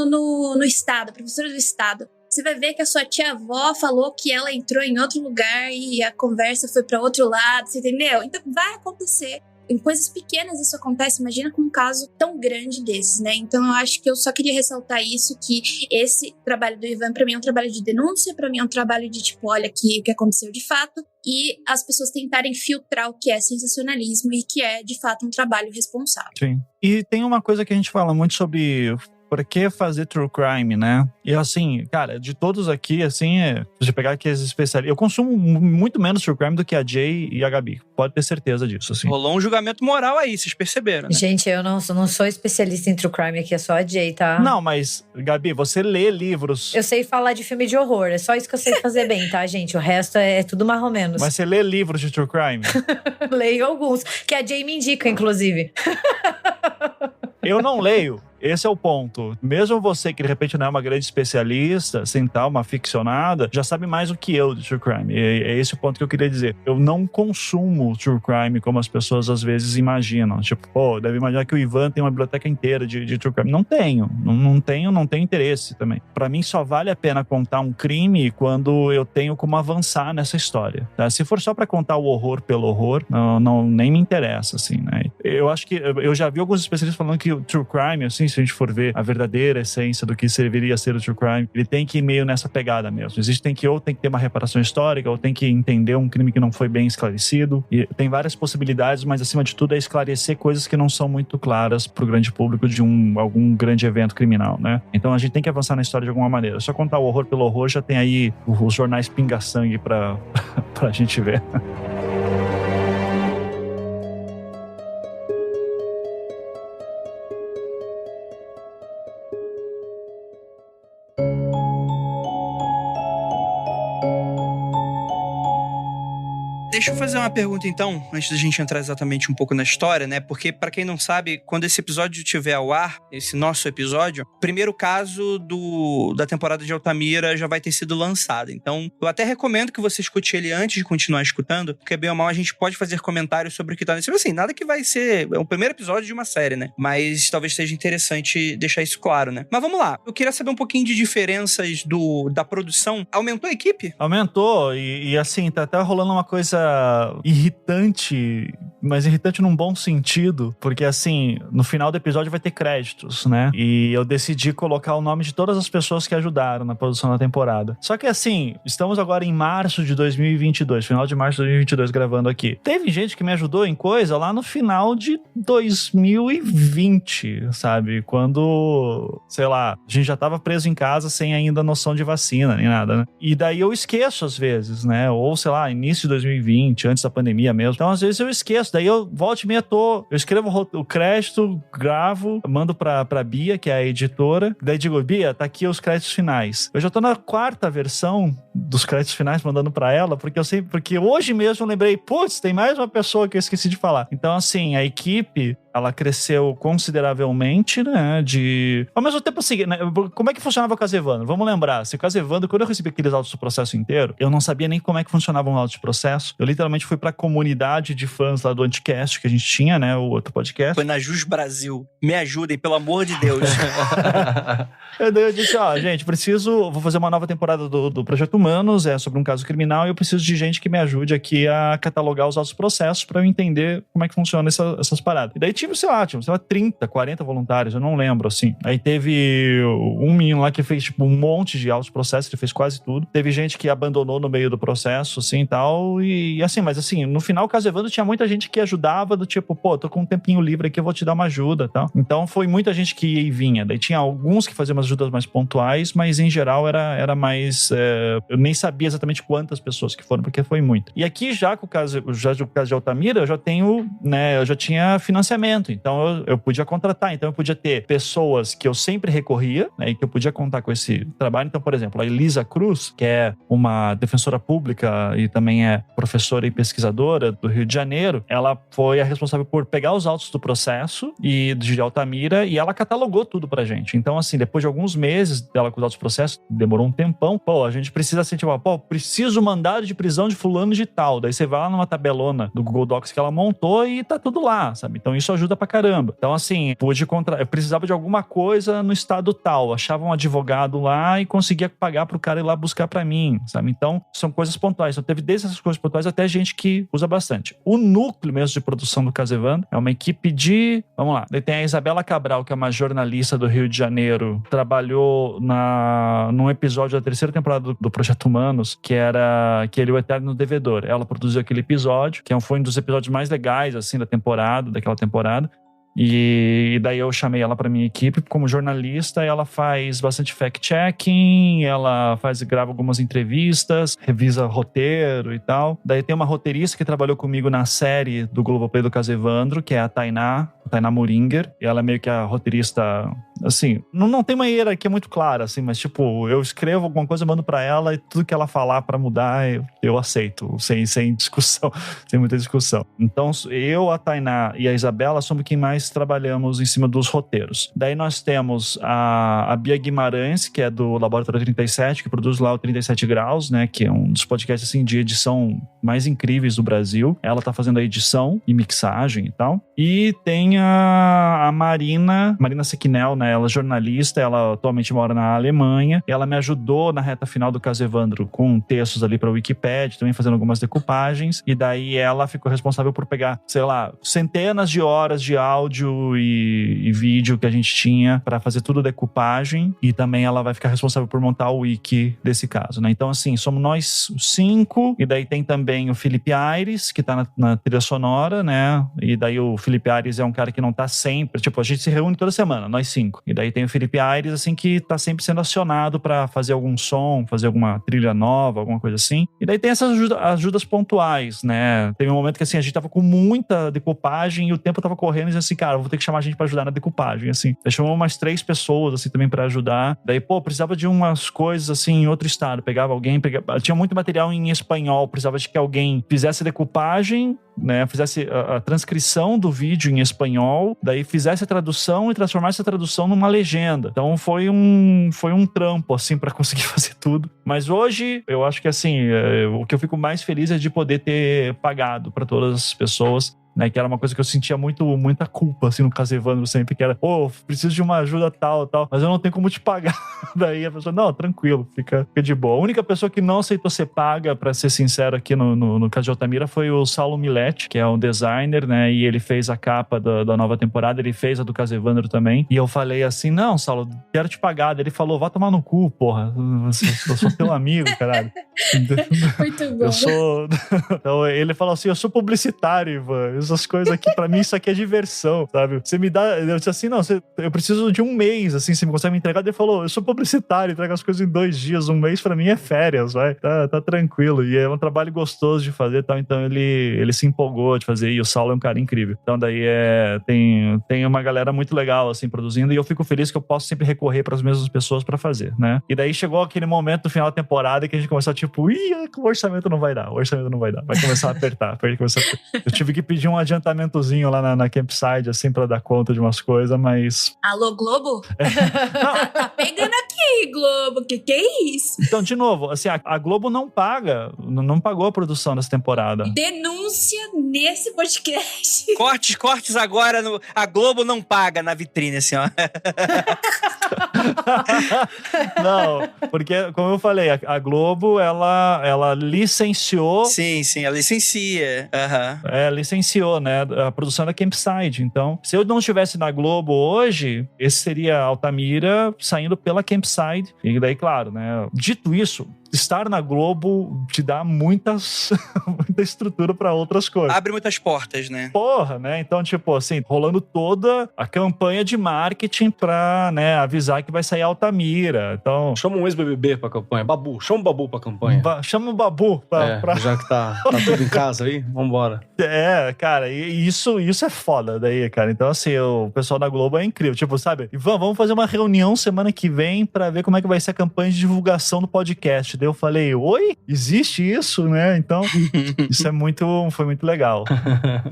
no estado, professora do estado, você vai ver que a sua tia-avó falou que ela entrou em outro lugar e a conversa foi para outro lado, você entendeu? Então vai acontecer. Em coisas pequenas isso acontece, imagina com um caso tão grande desses, né? Então eu acho que eu só queria ressaltar isso, que esse trabalho do Ivan pra mim é um trabalho de denúncia, pra mim é um trabalho de tipo, olha aqui o que aconteceu de fato, e as pessoas tentarem filtrar o que é sensacionalismo e que é de fato um trabalho responsável. Sim. E tem uma coisa que a gente fala muito sobre por que fazer true crime, né? E assim, cara, de todos aqui, assim, se você pegar aqui as especialistas, eu consumo muito menos true crime do que a Jay e a Gabi. Pode ter certeza disso, assim. Rolou um julgamento moral aí, vocês perceberam, né? Gente, eu não sou especialista em true crime aqui, é só a Jay, tá? Não, mas, Gabi, você lê livros. Eu sei falar de filme de horror, é só isso que eu sei fazer bem, tá, gente? O resto é tudo mais ou menos. Mas você lê livros de true crime? Leio alguns, que a Jay me indica, inclusive. Eu não leio. Esse é o ponto. Mesmo você que de repente não é uma grande especialista, assim, tal, uma ficcionada, já sabe mais do que eu de true crime. É esse o ponto que eu queria dizer. Eu não consumo true crime como as pessoas às vezes imaginam. Tipo, deve imaginar que o Ivan tem uma biblioteca inteira de true crime. Não tenho. Não tenho interesse também. Pra mim só vale a pena contar um crime quando eu tenho como avançar nessa história. Tá? Se for só pra contar o horror pelo horror, nem me interessa, assim, né? Eu acho que eu já vi alguns especialistas falando que o true crime, assim, se a gente for ver a verdadeira essência do que deveria ser o true crime, ele tem que ir meio nessa pegada mesmo. Ou tem que ter uma reparação histórica, ou tem que entender um crime que não foi bem esclarecido. E tem várias possibilidades, mas acima de tudo é esclarecer coisas que não são muito claras pro grande público de algum grande evento criminal, né? Então a gente tem que avançar na história de alguma maneira. Só contar o horror pelo horror já tem aí os jornais pinga-sangue pra gente ver. Deixa eu fazer uma pergunta, então, antes da gente entrar exatamente um pouco na história, né? Porque, pra quem não sabe, quando esse episódio estiver ao ar, esse nosso episódio, o primeiro caso da temporada de Altamira já vai ter sido lançado. Então, eu até recomendo que você escute ele antes de continuar escutando, porque, bem ou mal, a gente pode fazer comentários sobre o que tá nesse... Assim, nada que vai ser o primeiro episódio de uma série, né? Mas talvez seja interessante deixar isso claro, né? Mas vamos lá. Eu queria saber um pouquinho de diferenças da produção. Aumentou a equipe? Aumentou, e assim, tá até rolando uma coisa irritante mas irritante num bom sentido, porque assim, no final do episódio vai ter créditos, né? E eu decidi colocar o nome de todas as pessoas que ajudaram na produção da temporada. Só que assim, estamos agora em março de 2022, final de março de 2022 gravando aqui. Teve gente que me ajudou em coisa lá no final de 2020, sabe? Quando, sei lá, a gente já tava preso em casa sem ainda noção de vacina nem nada, né? E daí eu esqueço às vezes, né? Ou sei lá, início de 2020, antes da pandemia mesmo. Então às vezes eu esqueço, daí eu volto e meia eu escrevo o crédito, gravo, mando pra Bia, que é a editora, daí digo, Bia, tá aqui os créditos finais. Eu já tô na 4ª versão dos créditos finais mandando pra ela, porque hoje mesmo eu lembrei, putz, tem mais uma pessoa que eu esqueci de falar. Então assim, a equipe, ela cresceu consideravelmente, né, ao mesmo tempo assim, né, como é que funcionava o Caso Evandro? Vamos lembrar, se o Caso Evandro, quando eu recebi aqueles autos do processo inteiro, eu não sabia nem como é que funcionava um auto de processo. Eu literalmente fui pra comunidade de fãs lá do Anticast que a gente tinha, né, o outro podcast. Foi na Jus Brasil. Me ajudem, pelo amor de Deus. Eu disse, gente, vou fazer uma nova temporada do Projeto Humanos, é sobre um caso criminal, e eu preciso de gente que me ajude aqui a catalogar os autos processos pra eu entender como é que funciona essas paradas. E daí tive, sei lá, 30, 40 voluntários, eu não lembro, assim. Aí teve um menino lá que fez, tipo, um monte de autos processos, ele fez quase tudo. Teve gente que abandonou no meio do processo, assim, e tal, e assim, mas assim, no final, o Caso Evandro tinha muita gente que ajudava, do tipo, pô, tô com um tempinho livre aqui, eu vou te dar uma ajuda, tal. Então foi muita gente que ia e vinha. Daí tinha alguns que faziam umas ajudas mais pontuais, mas em geral era mais... eu nem sabia exatamente quantas pessoas que foram, porque foi muito. E aqui, já com o caso de Altamira, eu já tenho, né, eu já tinha financiamento, então eu podia contratar, então eu podia ter pessoas que eu sempre recorria, né, e que eu podia contar com esse trabalho. Então, por exemplo, a Elisa Cruz, que é uma defensora pública e também é professora e pesquisadora do Rio de Janeiro, ela foi a responsável por pegar os autos do processo e de Altamira, e ela catalogou tudo pra gente. Então, assim, depois de alguns meses dela com os autos do processo, demorou um tempão, a gente precisa incentivar, preciso mandado de prisão de fulano de tal. Daí você vai lá numa tabelona do Google Docs que ela montou e tá tudo lá, sabe? Então isso ajuda pra caramba. Então, assim, eu precisava de alguma coisa no estado tal, achava um advogado lá e conseguia pagar pro cara ir lá buscar pra mim, sabe? Então, são coisas pontuais. Então, teve desde essas coisas pontuais até gente que usa bastante. O núcleo mesmo de produção do Caso Evandro é uma equipe de... Vamos lá. Daí tem a Isabela Cabral, que é uma jornalista do Rio de Janeiro, trabalhou num episódio da 3ª temporada do Projeto Humanos, que era aquele O Eterno Devedor. Ela produziu aquele episódio, que foi um dos episódios mais legais, assim, daquela temporada. E daí eu chamei ela pra minha equipe como jornalista. Ela faz bastante fact-checking, ela grava algumas entrevistas, revisa roteiro e tal. Daí tem uma roteirista que trabalhou comigo na série do Globoplay do Caso Evandro, que é a Tainá Muringer. E ela é meio que a roteirista, assim, não tem uma hierarquia muito clara, assim, mas tipo, eu escrevo alguma coisa, mando pra ela e tudo que ela falar pra mudar, eu aceito, sem discussão, sem muita discussão. Então, eu, a Tainá e a Isabela somos quem mais trabalhamos em cima dos roteiros. Daí nós temos a Bia Guimarães, que é do Laboratório 37, que produz lá o 37 Graus, né, que é um dos podcasts, assim, de edição mais incríveis do Brasil. Ela tá fazendo a edição e mixagem e tal. E tem a Marina Sequinel, né, ela é jornalista, ela atualmente mora na Alemanha. Ela me ajudou na reta final do Caso Evandro com textos ali pra Wikipedia, também fazendo algumas decoupagens. E daí ela ficou responsável por pegar, sei lá, centenas de horas de áudio e vídeo que a gente tinha pra fazer tudo decupagem, e também ela vai ficar responsável por montar o wiki desse caso, né? Então, assim, somos nós 5, e daí tem também o Felipe Aires, que tá na trilha sonora, né? E daí o Felipe Aires é um cara que não tá sempre, tipo, a gente se reúne toda semana, nós 5. E daí tem o Felipe Aires, assim, que tá sempre sendo acionado pra fazer algum som, fazer alguma trilha nova, alguma coisa assim. E daí tem essas ajudas pontuais, né? Teve um momento que, assim, a gente tava com muita decupagem e o tempo tava correndo, e assim, cara, vou ter que chamar a gente pra ajudar na decupagem, assim. Daí chamou umas 3 pessoas, assim, também pra ajudar. Daí, precisava de umas coisas, assim, em outro estado. Pegava alguém, tinha muito material em espanhol, precisava de que alguém fizesse a decupagem, né, fizesse a transcrição do vídeo em espanhol, daí fizesse a tradução e transformasse a tradução numa legenda. Então foi um trampo, assim, pra conseguir fazer tudo. Mas hoje, eu acho que, assim, o que eu fico mais feliz é de poder ter pagado pra todas as pessoas né? Que era uma coisa que eu sentia muita culpa, assim, no caso Evandro sempre, que era, preciso de uma ajuda tal, mas eu não tenho como te pagar. Daí a pessoa, não, tranquilo, fica de boa. A única pessoa que não aceitou ser paga, pra ser sincero aqui no caso de Altamira, foi o Saulo Milete, que é um designer, né? E ele fez a capa da nova temporada, ele fez a do caso Evandro também. E eu falei assim, não, Saulo, quero te pagar. Daí ele falou, vá tomar no cu, porra. Eu sou teu amigo, caralho. Muito bom. Então ele falou assim, eu sou publicitário, Ivan. Essas coisas aqui, pra mim, isso aqui é diversão, sabe? Você me dá... Eu disse assim, não, eu preciso de um mês, assim, você me consegue me entregar? Ele falou, eu sou publicitário, entrega as coisas em 2 dias, um mês pra mim é férias, vai. Tá tranquilo. E é um trabalho gostoso de fazer, tal. Então ele se empolgou de fazer, e o Saulo é um cara incrível. Então daí tem uma galera muito legal, assim, produzindo, e eu fico feliz que eu posso sempre recorrer pras mesmas pessoas pra fazer, né? E daí chegou aquele momento no final da temporada que a gente começou a tipo, o orçamento não vai dar, vai começar a apertar. Eu tive que pedir um adiantamentozinho lá na Campside, assim, pra dar conta de umas coisas, mas... Alô, Globo? Tá pegando aqui, Globo, que é isso? Então, de novo, assim, a Globo não pagou a produção dessa temporada. Denúncia nesse podcast. Cortes agora, a Globo não paga na vitrine, assim, ó. Não, porque, como eu falei, a Globo, ela licenciou... Sim, ela licencia. Uhum. Licenciou, né, a produção da Campside. Então, se eu não estivesse na Globo hoje, esse seria Altamira saindo pela Campside. E daí, claro, né, dito isso... Estar na Globo te dá muita estrutura pra outras coisas. Abre muitas portas, né? Porra, né? Então, tipo assim, rolando toda a campanha de marketing pra, né, avisar que vai sair Altamira. Então... Chama um ex-BBB pra campanha. Babu, chama o Babu pra campanha. Chama o Babu pra... Já que tá tudo em casa aí, vambora. Cara, e isso é foda daí, cara. Então, assim, o pessoal da Globo é incrível. Tipo, sabe? Ivan, vamos fazer uma reunião semana que vem pra ver como é que vai ser a campanha de divulgação do podcast. Eu falei, oi? Existe isso, né? Então, isso foi muito legal.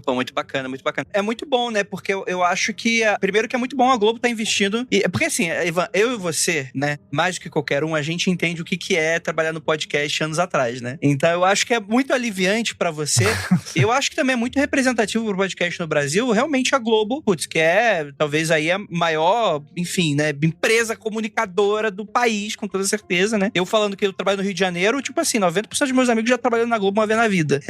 Pô, muito bacana, muito bacana. É muito bom, né? Porque eu acho que, primeiro que é muito bom a Globo tá investindo. Porque assim, Ivan, eu e você, né? Mais do que qualquer um, a gente entende o que é trabalhar no podcast anos atrás, né? Então, eu acho que é muito aliviante pra você. Eu acho que também é muito representativo pro podcast no Brasil, realmente a Globo, que é talvez aí a maior, enfim, né? Empresa comunicadora do país, com toda certeza, né? Eu falando que eu trabalho no Rio de Janeiro, tipo assim, 90% dos meus amigos já trabalham na Globo uma vez na vida.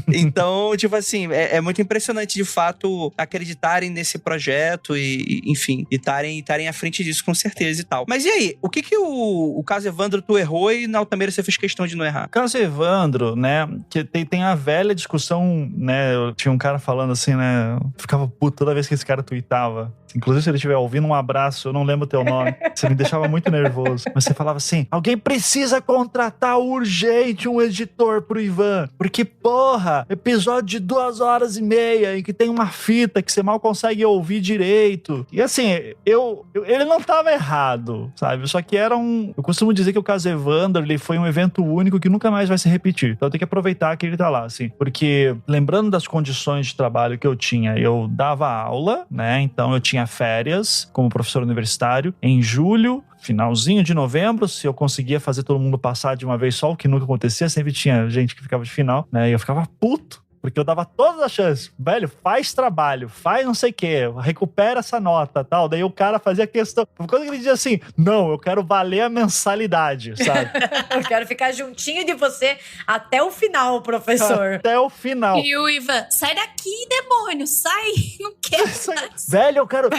Então, tipo assim, é muito impressionante, de fato, acreditarem nesse projeto e enfim, e estarem à frente disso, com certeza e tal. Mas e aí? O que o caso Evandro tu errou e na Altamira você fez questão de não errar? O caso Evandro, né, que tem a velha discussão, né, tinha um cara falando assim, né, ficava puto toda vez que esse cara tweetava. Inclusive, se ele estiver ouvindo, um abraço, eu não lembro o teu nome. Você me deixava muito nervoso. Mas você falava assim, alguém precisa contratar urgente um editor pro Ivan. Porque, porra, episódio de 2h30 em que tem uma fita que você mal consegue ouvir direito. E assim, ele não tava errado, sabe? Só que era eu costumo dizer que o caso Evandro, ele foi um evento único que nunca mais vai se repetir. Então tem que aproveitar que ele tá lá, assim. Porque, lembrando das condições de trabalho que eu tinha, eu dava aula, né? Então eu tinha férias como professor universitário em julho, finalzinho de novembro, se eu conseguia fazer todo mundo passar de uma vez só, o que nunca acontecia, sempre tinha gente que ficava de final, né? E eu ficava puto. Porque eu dava todas as chances. Velho, faz trabalho, faz não sei o quê, recupera essa nota, tal. Daí o cara fazia questão... Quando ele dizia assim, não, eu quero valer a mensalidade, sabe? Eu quero ficar juntinho de você até o final, professor. Até o final. E o Ivan, sai daqui, demônio, sai, não quero mais. Velho, eu quero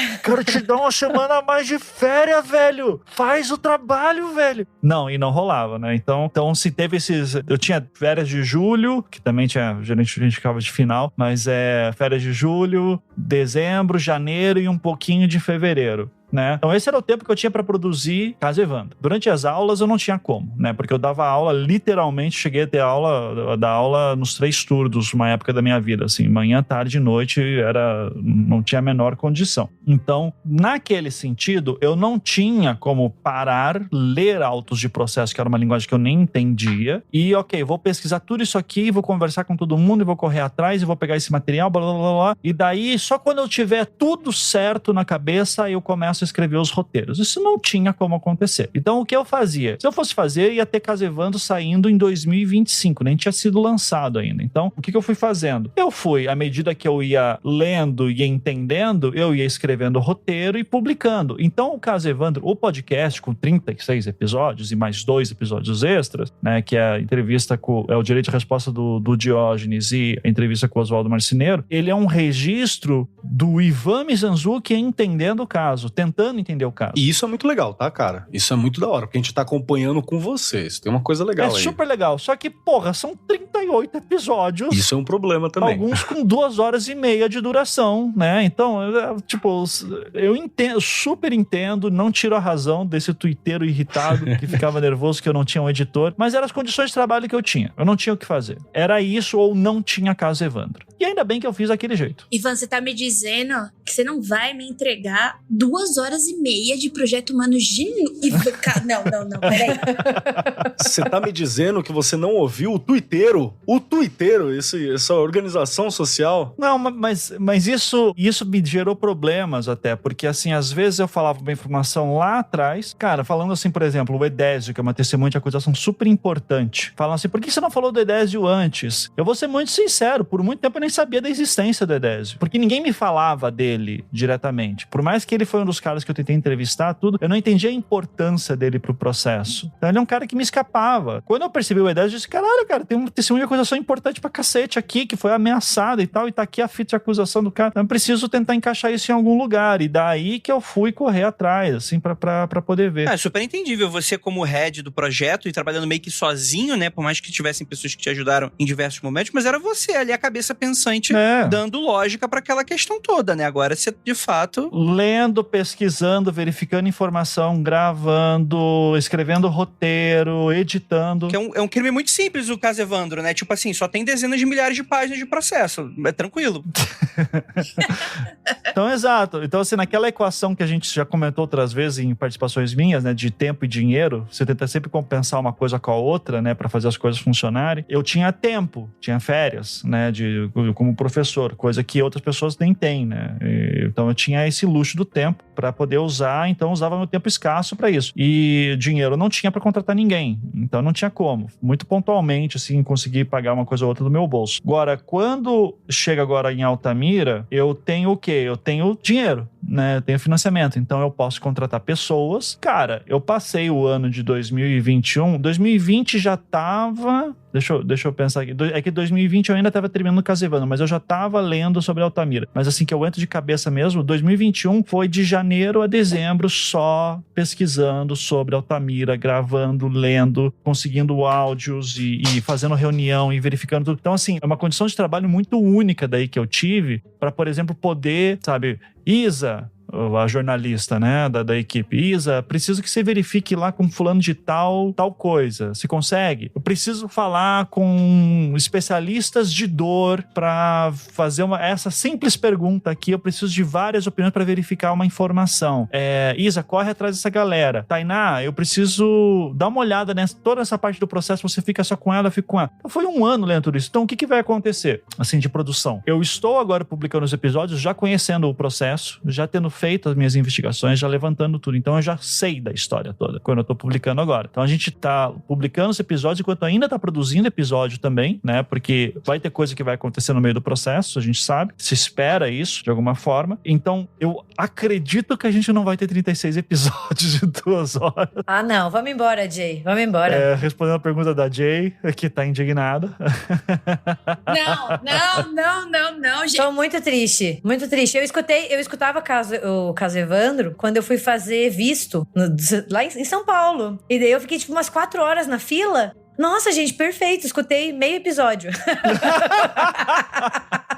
te dar uma semana a mais de férias, velho. Faz o trabalho, velho. Não, e não rolava, né? Então se teve esses... Eu tinha férias de julho, que também tinha gerente ficava de final, mas férias de julho, dezembro, janeiro e um pouquinho de fevereiro. Né? Então esse era o tempo que eu tinha para produzir Caso Evandro. Durante as aulas eu não tinha como, né? Porque eu dava aula, literalmente cheguei a ter dar aula nos 3 turnos, uma época da minha vida, assim, manhã, tarde e noite, não tinha a menor condição. Então, naquele sentido, eu não tinha como parar, ler autos de processo, que era uma linguagem que eu nem entendia, e ok, vou pesquisar tudo isso aqui, vou conversar com todo mundo, e vou correr atrás, e vou pegar esse material, blá blá blá blá, e daí, só quando eu tiver tudo certo na cabeça, eu começo você escrever os roteiros. Isso não tinha como acontecer. Então, o que eu fazia? Se eu fosse fazer, ia ter Caso Evandro saindo em 2025, nem tinha sido lançado ainda. Então, o que eu fui fazendo? Eu fui, à medida que eu ia lendo e entendendo, eu ia escrevendo o roteiro e publicando. Então, o Caso Evandro, o podcast com 36 episódios e mais 2 episódios extras, né, que é a entrevista com o Direito de Resposta do Diógenes e a entrevista com o Oswaldo Marceneiro, ele é um registro do Ivan Mizanzuki entendendo o caso, tentando entender o caso. E isso é muito legal, tá, cara? Isso é muito da hora, porque a gente tá acompanhando com vocês. Tem uma coisa legal aí. É super legal, só que, porra, são 38 episódios. Isso é um problema também. Alguns com 2 horas e meia de duração, né? Então, tipo, eu entendo, super entendo, não tiro a razão desse tuiteiro irritado que ficava nervoso que eu não tinha um editor, mas eram as condições de trabalho que eu tinha. Eu não tinha o que fazer. Era isso ou não tinha Caso Evandro. E ainda bem que eu fiz daquele jeito. Ivan, você tá me dizendo que você não vai me entregar 2 horas e meia de Projeto Humano Não, peraí. Você tá me dizendo que você não ouviu o tuiteiro? O tuiteiro, essa organização social? Não, mas isso me gerou problemas até, porque assim, às vezes eu falava uma informação lá atrás, cara, falando assim, por exemplo, o Edésio, que é uma testemunha de acusação super importante, falando assim, por que você não falou do Edésio antes? Eu vou ser muito sincero, por muito tempo eu nem sabia da existência do Edésio, porque ninguém me falava dele diretamente. Por mais que ele foi um dos caras que eu tentei entrevistar, tudo, eu não entendia a importância dele pro processo. Então ele é um cara que me escapava. Quando eu percebi o Edésio, eu disse, caralho, cara, tem uma testemunha de acusação importante pra cacete aqui, que foi ameaçada e tal, e tá aqui a fita de acusação do cara. Então eu preciso tentar encaixar isso em algum lugar. E daí que eu fui correr atrás, assim, pra poder ver. É super entendível. Você como head do projeto e trabalhando meio que sozinho, né? Por mais que tivessem pessoas que te ajudaram em diversos momentos, mas era você ali, a cabeça pensante, dando lógica pra aquela questão toda, né? Agora você, de fato... Lendo, pesquisando, verificando informação, gravando, escrevendo roteiro, editando. Que é um crime muito simples o Caso Evandro, né? Tipo assim, só tem dezenas de milhares de páginas de processo. É tranquilo. Então, exato. Então, assim, naquela equação que a gente já comentou outras vezes em participações minhas, né, de tempo e dinheiro, você tenta sempre compensar uma coisa com a outra, né, para fazer as coisas funcionarem. Eu tinha tempo, tinha férias, né, como professor, coisa que outras pessoas nem têm, né. Então, eu tinha esse luxo do tempo para poder usar, então eu usava meu tempo escasso para isso. E dinheiro eu não tinha para contratar ninguém, então não tinha como. Muito pontualmente, assim, conseguir pagar uma coisa ou outra do meu bolso. Agora, quando chega agora em Altamira, eu tenho o quê? Eu tenho dinheiro, né? Eu tenho financiamento, então eu posso contratar pessoas. Cara, eu passei o ano de 2021, 2020 já tava... Deixa eu pensar aqui. É que 2020 eu ainda estava terminando o Caso Evandro, mas eu já estava lendo sobre Altamira. Mas assim que eu entro de cabeça mesmo, 2021 foi de janeiro a dezembro só pesquisando sobre Altamira, gravando, lendo, conseguindo áudios e fazendo reunião e verificando tudo. Então assim, é uma condição de trabalho muito única daí que eu tive para, por exemplo, poder, sabe, Isa, a jornalista, né, da equipe, Isa, preciso que você verifique lá com fulano de tal coisa, se consegue? Eu preciso falar com especialistas de dor para fazer essa simples pergunta aqui, eu preciso de várias opiniões para verificar uma informação. Isa, corre atrás dessa galera. Tainá, eu preciso dar uma olhada nessa, toda essa parte do processo, você fica só com ela, eu fico com ela. Então, foi um ano lendo tudo isso. Então, o que vai acontecer, assim, de produção? Eu estou agora publicando os episódios, já conhecendo o processo, já tendo feito as minhas investigações, já levantando tudo. Então eu já sei da história toda, quando eu tô publicando agora. Então a gente tá publicando os episódios enquanto ainda tá produzindo episódio também, né? Porque vai ter coisa que vai acontecer no meio do processo, a gente sabe, se espera isso de alguma forma. Então eu acredito que a gente não vai ter 36 episódios de 2 horas. Ah, não. Vamos embora, Jay. Vamos embora. Respondendo a pergunta da Jay, que tá indignada. Não, gente. Tô muito triste. Muito triste. Eu escutava o Caso Evandro quando eu fui fazer visto lá em São Paulo. E daí eu fiquei tipo umas 4 horas na fila. Nossa, gente, perfeito. Escutei meio episódio.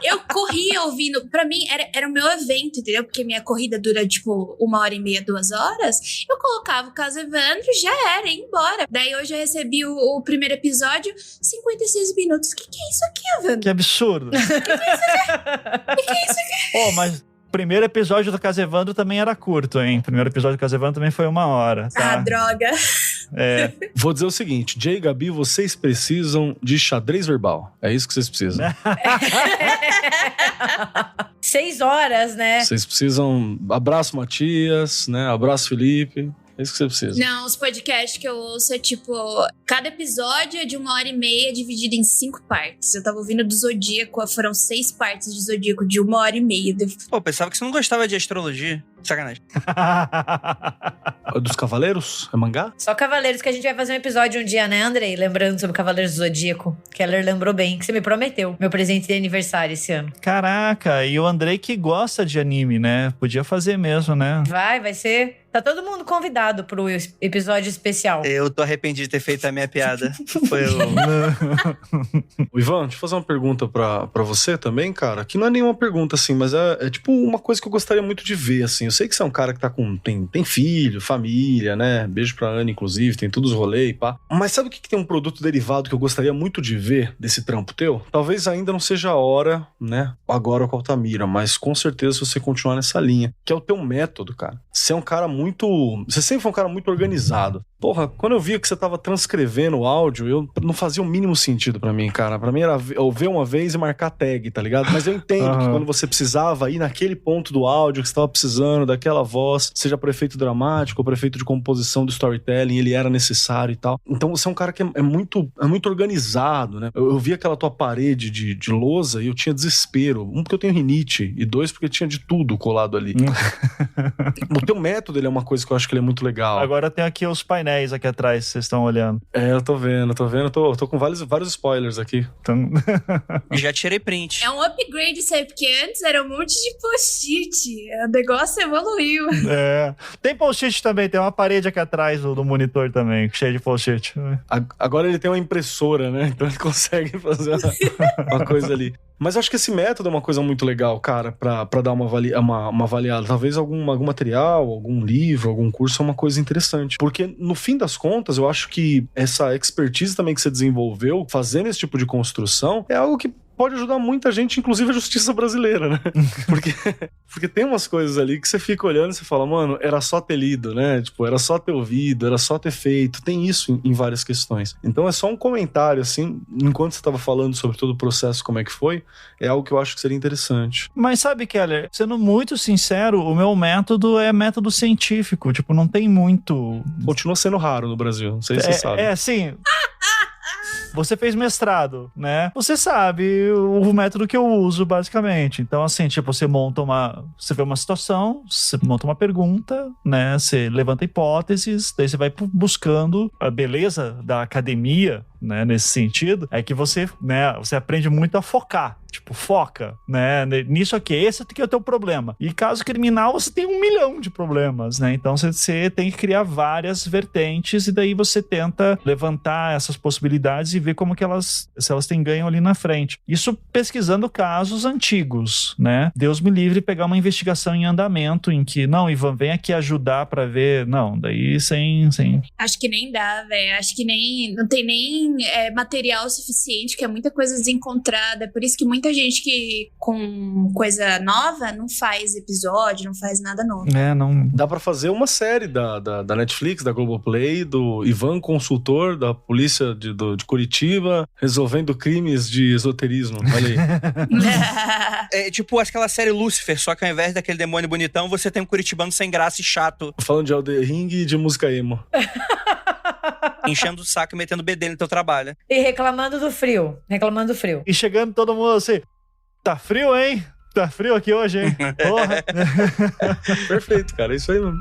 Eu corria ouvindo. Pra mim, era o meu evento, entendeu? Porque minha corrida dura, tipo, 1h30, 2 horas. Eu colocava o Caso Evandro, já era, ia embora. Daí hoje eu recebi o primeiro episódio, 56 minutos. O que é isso aqui, Evandro? Que absurdo. O que é isso aqui? Mas... O primeiro episódio do Caso Evandro também era curto, hein? O primeiro episódio do Caso Evandro também foi 1 hora, tá? Ah, droga. Vou dizer o seguinte, Jay e Gabi, vocês precisam de xadrez verbal. É isso que vocês precisam. 6 horas, né? Vocês precisam... Abraço, Matias, né? Abraço, Felipe. É isso que você precisa. Não, os podcasts que eu ouço é tipo... Cada episódio é de 1h30, dividido em 5 partes. Eu tava ouvindo do Zodíaco, foram 6 partes de Zodíaco de 1h30. Pô, pensava que você não gostava de astrologia. Sacanagem. Dos Cavaleiros? É mangá? Só Cavaleiros, que a gente vai fazer um episódio um dia, né, Andrei? Lembrando sobre Cavaleiros do Zodíaco. Keller lembrou bem, que você me prometeu. Meu presente de aniversário esse ano. Caraca, e o Andrei que gosta de anime, né? Podia fazer mesmo, né? Vai ser... Tá todo mundo convidado pro episódio especial. Eu tô arrependido de ter feito a minha piada. Foi o Ivan, deixa eu fazer uma pergunta pra você também, cara. Que não é nenhuma pergunta, assim, mas é tipo uma coisa que eu gostaria muito de ver, assim. Eu sei que você é um cara que tá com... Tem filho, família, né? Beijo pra Ana, inclusive. Tem todos os rolês e pá. Mas sabe o que tem um produto derivado que eu gostaria muito de ver desse trampo teu? Talvez ainda não seja a hora, né? Agora com a Altamira, mas com certeza se você continuar nessa linha. Que é o teu método, cara. Você é um cara Você sempre foi um cara muito organizado. Porra, quando eu via que você tava transcrevendo o áudio, não fazia o mínimo sentido pra mim, cara. Pra mim era eu ver uma vez e marcar tag, tá ligado? Mas eu entendo que quando você precisava ir naquele ponto do áudio que você tava precisando, daquela voz, seja pro efeito dramático ou pro efeito de composição do storytelling, ele era necessário e tal. Então você é um cara que é muito organizado, né? Eu vi aquela tua parede de lousa e eu tinha desespero. 1, porque eu tenho rinite, e 2, porque tinha de tudo colado ali. O teu método, ele é uma coisa que eu acho que ele é muito legal. Agora tem aqui os painéis aqui atrás, vocês estão olhando. Eu tô vendo. Tô com vários spoilers aqui. Então... Já tirei print. É um upgrade isso aí, porque antes era um monte de post-it. O negócio evoluiu. Tem post-it também, tem uma parede aqui atrás do monitor também, cheia de post-it. Agora ele tem uma impressora, né? Então ele consegue fazer uma coisa ali. Mas eu acho que esse método é uma coisa muito legal, cara, pra dar uma avaliada. Talvez algum material, algum livro, algum curso é uma coisa interessante. Porque, no fim das contas, eu acho que essa expertise também que você desenvolveu, fazendo esse tipo de construção, é algo que pode ajudar muita gente, inclusive a justiça brasileira, né? Porque tem umas coisas ali que você fica olhando e você fala, mano, era só ter lido, né? Tipo, era só ter ouvido, era só ter feito. Tem isso em várias questões. Então é só um comentário, assim, enquanto você tava falando sobre todo o processo, como é que foi, é algo que eu acho que seria interessante. Mas sabe, Keller, sendo muito sincero, o meu método é método científico. Tipo, não tem muito... Continua sendo raro no Brasil, não sei se você sabe. Sim... Você fez mestrado, né? Você sabe o método que eu uso, basicamente. Então, assim, tipo, você vê uma situação, você monta uma pergunta, né? Você levanta hipóteses, daí você vai buscando a beleza da academia, né? Nesse sentido, é que você aprende muito a focar. Tipo, foca, né? Nisso aqui, esse aqui é o teu problema. E caso criminal, você tem 1 milhão de problemas, né? Então, você tem que criar várias vertentes e daí você tenta levantar essas possibilidades e ver como que se elas têm ganho ali na frente. Isso pesquisando casos antigos, né? Deus me livre pegar uma investigação em andamento em que, não, Ivan, vem aqui ajudar pra ver. Não, daí sem... Acho que nem dá, velho. Acho que não tem nem material suficiente, que é muita coisa desencontrada. Por isso que muita gente que com coisa nova não faz episódio, não faz nada novo. Não... Dá pra fazer uma série da Netflix, da Globoplay, do Ivan Consultor, da polícia de Curitiba, resolvendo crimes de esoterismo. Olha aí. É tipo aquela série Lúcifer, só que ao invés daquele demônio bonitão, você tem um curitibano sem graça e chato. Falando de Elden Ring e de música emo. Enchendo o saco e metendo bedelho no teu trabalho. E reclamando do frio. E chegando todo mundo assim, tá frio, hein? Tá frio aqui hoje, hein? Porra. Perfeito, cara. É isso aí mesmo.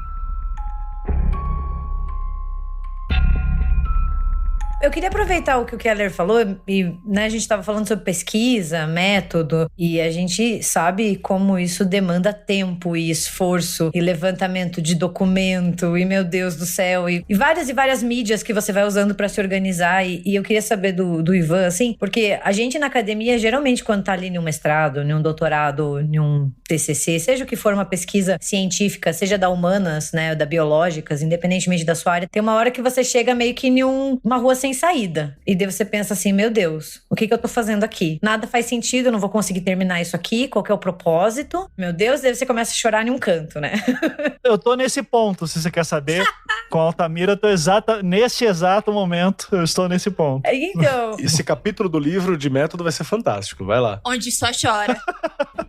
Eu queria aproveitar o que o Keller falou e, né, a gente estava falando sobre pesquisa, método, e a gente sabe como isso demanda tempo e esforço e levantamento de documento e, meu Deus do céu, e várias mídias que você vai usando para se organizar. E eu queria saber do Ivan, assim, porque a gente na academia, geralmente quando tá ali em um mestrado, em um doutorado, em um TCC, seja o que for uma pesquisa científica, seja da humanas, né, da biológicas, independentemente da sua área, tem uma hora que você chega meio que em uma rua sem saída. E daí você pensa assim, meu Deus, o que eu tô fazendo aqui? Nada faz sentido, eu não vou conseguir terminar isso aqui, qual que é o propósito? Meu Deus, daí você começa a chorar em um canto, né? Eu tô nesse ponto, se você quer saber. Com a Altamira, nesse exato momento, eu estou nesse ponto. Então... Esse capítulo do livro de método vai ser fantástico, vai lá. Onde só chora.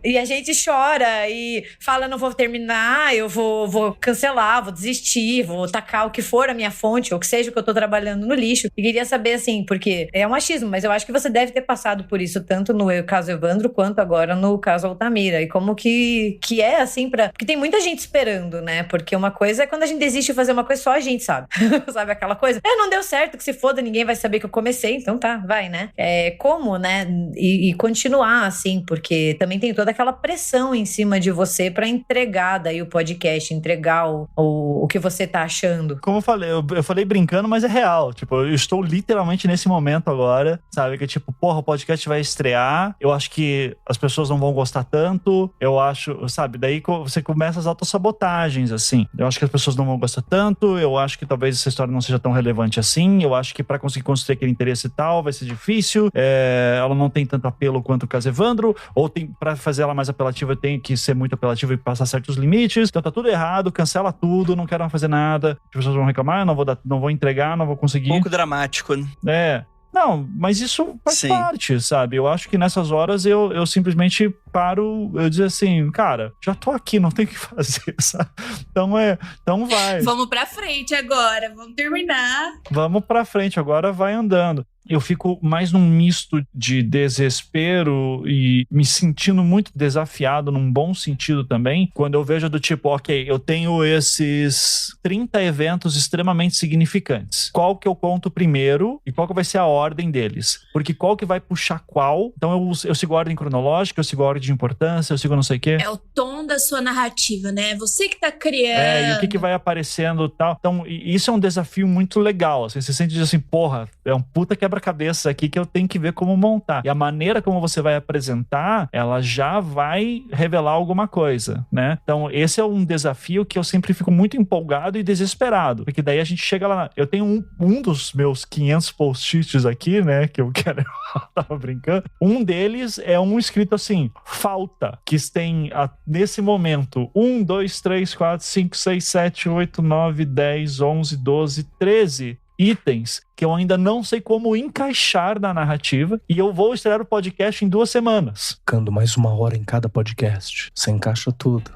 E a gente chora e fala, não vou terminar, eu vou cancelar, vou desistir, vou tacar o que for a minha fonte, ou que seja o que eu tô trabalhando no lixo. E queria saber, assim, porque é um achismo, mas eu acho que você deve ter passado por isso, tanto no caso Evandro, quanto agora no caso Altamira. E como que é, assim, porque tem muita gente esperando, né? Porque uma coisa é quando a gente desiste de fazer uma coisa, só a gente sabe. Sabe aquela coisa? Não deu certo, que se foda, ninguém vai saber que eu comecei, então tá, vai, né? Como, né? E continuar, assim, porque também tem toda aquela pressão em cima de você pra entregar daí o podcast, entregar o que você tá achando. Como eu falei, eu falei brincando, mas é real. Tipo, eu estou literalmente nesse momento agora, sabe? Que tipo, porra, o podcast vai estrear, eu acho que as pessoas não vão gostar tanto, eu acho, sabe? Daí você começa as autossabotagens, assim. Eu acho que as pessoas não vão gostar tanto, eu acho que talvez essa história não seja tão relevante assim, eu acho que pra conseguir construir aquele interesse e tal, vai ser difícil, ela não tem tanto apelo quanto o caso Evandro, ou pra fazer ela mais apelativa, tem que ser muito apelativa e passar certos limites, então tá tudo errado, cancela tudo, não quero mais fazer nada, as pessoas vão reclamar, não vou entregar, não vou conseguir. Um pouco dramático, né? Não, mas isso faz parte, sabe? Eu acho que nessas horas eu simplesmente paro, eu dizer assim, cara, já tô aqui, não tem o que fazer, sabe? Então vai. Vamos pra frente agora, vamos terminar. Vamos pra frente, agora vai andando. Eu fico mais num misto de desespero e me sentindo muito desafiado num bom sentido também, quando eu vejo do tipo, ok, eu tenho esses 30 eventos extremamente significantes. Qual que eu conto primeiro e qual que vai ser a ordem deles? Porque qual que vai puxar qual? Então eu sigo a ordem cronológica, eu sigo a ordem de importância, eu sigo não sei o quê. É o tom da sua narrativa, né? Você que tá criando. E o que vai aparecendo e tal. Então, isso é um desafio muito legal. Assim, você sente assim, porra, é um puta quebra-cabeça aqui que eu tenho que ver como montar. E a maneira como você vai apresentar, ela já vai revelar alguma coisa, né? Então, esse é um desafio que eu sempre fico muito empolgado e desesperado. Porque daí a gente chega lá... Eu tenho um dos meus 500 post-its aqui, né? Que eu quero... eu tava brincando. Um deles é um escrito assim, falta, que tem nesse momento 1, 2, 3, 4, 5, 6, 7, 8, 9, 10, 11, 12, 13 itens que eu ainda não sei como encaixar na narrativa, e eu vou estrear o podcast em 2 semanas. Ficando mais 1 hora em cada podcast. Você encaixa tudo.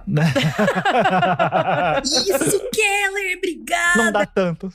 Isso, Keller, obrigada! Não dá tanto.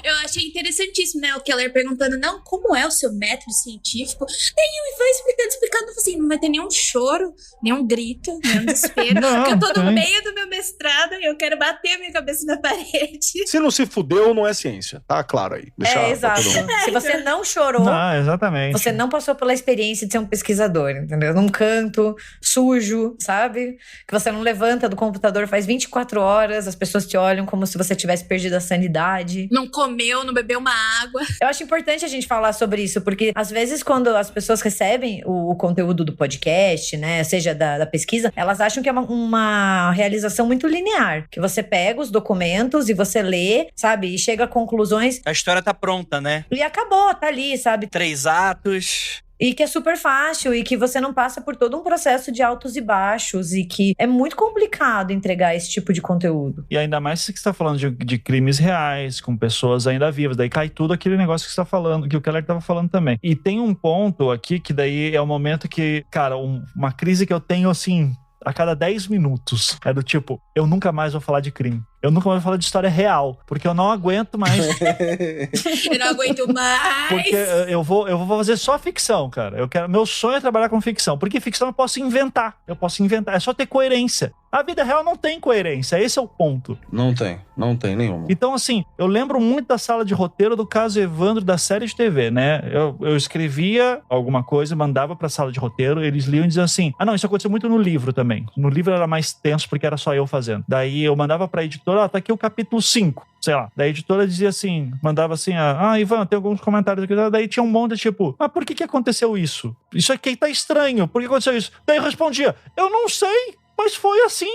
Eu achei interessantíssimo, né? O Keller perguntando, não, como é o seu método científico? Daí o Ivan explicando assim, não vai ter nenhum choro, nenhum grito, nenhum desespero, porque eu tô no meio do meu mestrado e eu quero bater a minha cabeça na parede. Se não se fudeu, não é ciência. Tá claro aí. Exato. Se você não chorou, exatamente. Você não passou pela experiência de ser um pesquisador, entendeu? Num canto, sujo, sabe? Que você não levanta do computador faz 24 horas, as pessoas te olham como se você tivesse perdido a sanidade. Não comeu, não bebeu uma água. Eu acho importante a gente falar sobre isso, porque às vezes quando as pessoas recebem o conteúdo do podcast, né, seja da pesquisa, elas acham que é uma realização muito linear, que você pega os documentos e você lê, sabe? E chega a conclusões. A história tá pronta, né? E acabou, tá ali, sabe? 3 atos. E que é super fácil, e que você não passa por todo um processo de altos e baixos, e que é muito complicado entregar esse tipo de conteúdo. E ainda mais se você está falando de crimes reais, com pessoas ainda vivas, daí cai tudo aquele negócio que você está falando, que o Keller estava falando também. E tem um ponto aqui que daí é o momento que, cara, uma crise que eu tenho assim, a cada 10 minutos, é do tipo, eu nunca mais vou falar de crime. Eu nunca mais vou falar de história real, porque eu não aguento mais. Eu não aguento mais. Porque eu vou fazer só ficção, cara. Meu sonho é trabalhar com ficção, porque ficção eu posso inventar. É só ter coerência. A vida real não tem coerência, esse é o ponto. Não tem nenhuma. Então, assim, eu lembro muito da sala de roteiro do caso Evandro da série de TV, né? Eu escrevia alguma coisa, mandava pra sala de roteiro, eles liam e diziam assim, não, isso aconteceu muito no livro também. No livro era mais tenso, porque era só eu fazendo. Daí eu mandava pra editora, tá aqui o capítulo 5, sei lá. Daí a editora dizia assim, mandava assim, Ivan, tem alguns comentários aqui. Daí tinha um monte de tipo, mas por que aconteceu isso? Isso aqui tá estranho, por que aconteceu isso? Daí eu respondia, eu não sei, mas foi assim.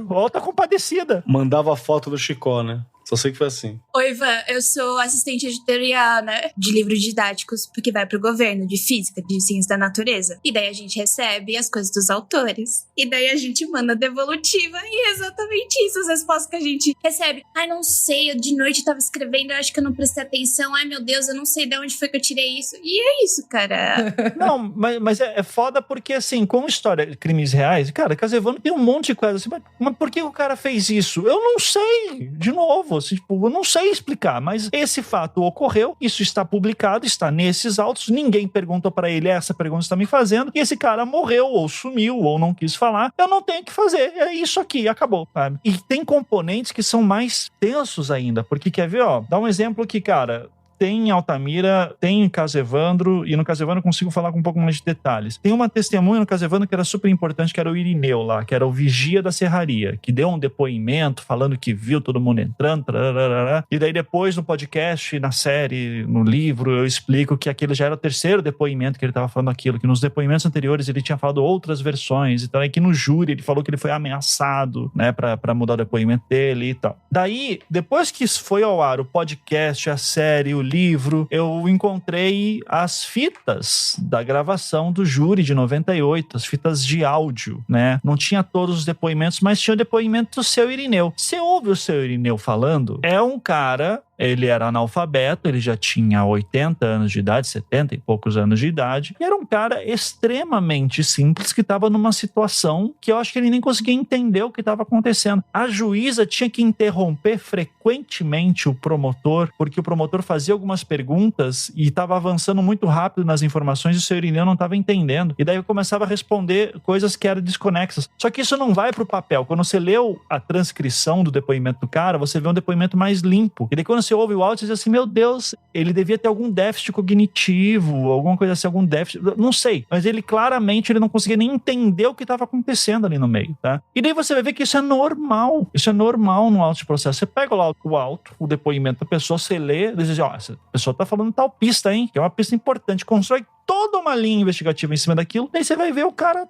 Volta compadecida. Mandava a foto do Chicó, né? Só sei que foi assim. Oi, Ivan, eu sou assistente editorial, né, de livros didáticos, porque vai pro governo, de física, de ciência da natureza. E daí a gente recebe as coisas dos autores. E daí a gente manda devolutiva. E é exatamente isso, as respostas que a gente recebe. Ai, não sei, eu de noite tava escrevendo, eu acho que eu não prestei atenção. Ai, meu Deus, eu não sei de onde foi que eu tirei isso. E é isso, cara. Não, mas é foda porque, assim, com história de crimes reais, cara, Casevando tem um monte de coisa assim, mas por que o cara fez isso? Eu não sei, de novo, assim, tipo, eu não sei explicar, mas esse fato ocorreu, isso está publicado, está nesses autos, ninguém perguntou pra ele, essa pergunta está me fazendo, e esse cara morreu, ou sumiu, ou não quis falar, eu não tenho o que fazer, é isso aqui, acabou, sabe? E tem componentes que são mais tensos ainda, porque quer ver, ó, dá um exemplo que, cara, tem em Altamira, tem em Caso Evandro, e no Caso Evandro eu consigo falar com um pouco mais de detalhes. Tem uma testemunha no Caso Evandro que era super importante, que era o Irineu lá, que era o vigia da serraria, que deu um depoimento falando que viu todo mundo entrando, tararara, e daí depois no podcast, na série, no livro, eu explico que aquele já era o terceiro depoimento que ele estava falando aquilo, que nos depoimentos anteriores ele tinha falado outras versões, então é que no júri ele falou que ele foi ameaçado, né, pra mudar o depoimento dele e tal. Daí, depois que foi ao ar o podcast, a série, o livro, eu encontrei as fitas da gravação do júri de 98, as fitas de áudio, né? Não tinha todos os depoimentos, mas tinha o depoimento do seu Irineu. Você ouve o seu Irineu falando, é um cara... Ele era analfabeto, ele já tinha 80 anos de idade, 70 e poucos anos de idade, e era um cara extremamente simples que estava numa situação que eu acho que ele nem conseguia entender o que estava acontecendo. A juíza tinha que interromper frequentemente o promotor, porque o promotor fazia algumas perguntas e estava avançando muito rápido nas informações e o seu Irineu não estava entendendo. E daí eu começava a responder coisas que eram desconexas. Só que isso não vai pro papel. Quando você leu a transcrição do depoimento do cara, você vê um depoimento mais limpo. E daí quando você ouve o áudio, você diz assim, meu Deus, ele devia ter algum déficit cognitivo, alguma coisa assim, algum déficit, não sei, mas ele claramente ele não conseguia nem entender o que estava acontecendo ali no meio, tá? E daí você vai ver que isso é normal no auto de processo. Você pega lá o depoimento da pessoa, você lê, e diz, ó, essa pessoa tá falando tal pista, hein, que é uma pista importante, constrói toda uma linha investigativa em cima daquilo, daí você vai ver o cara...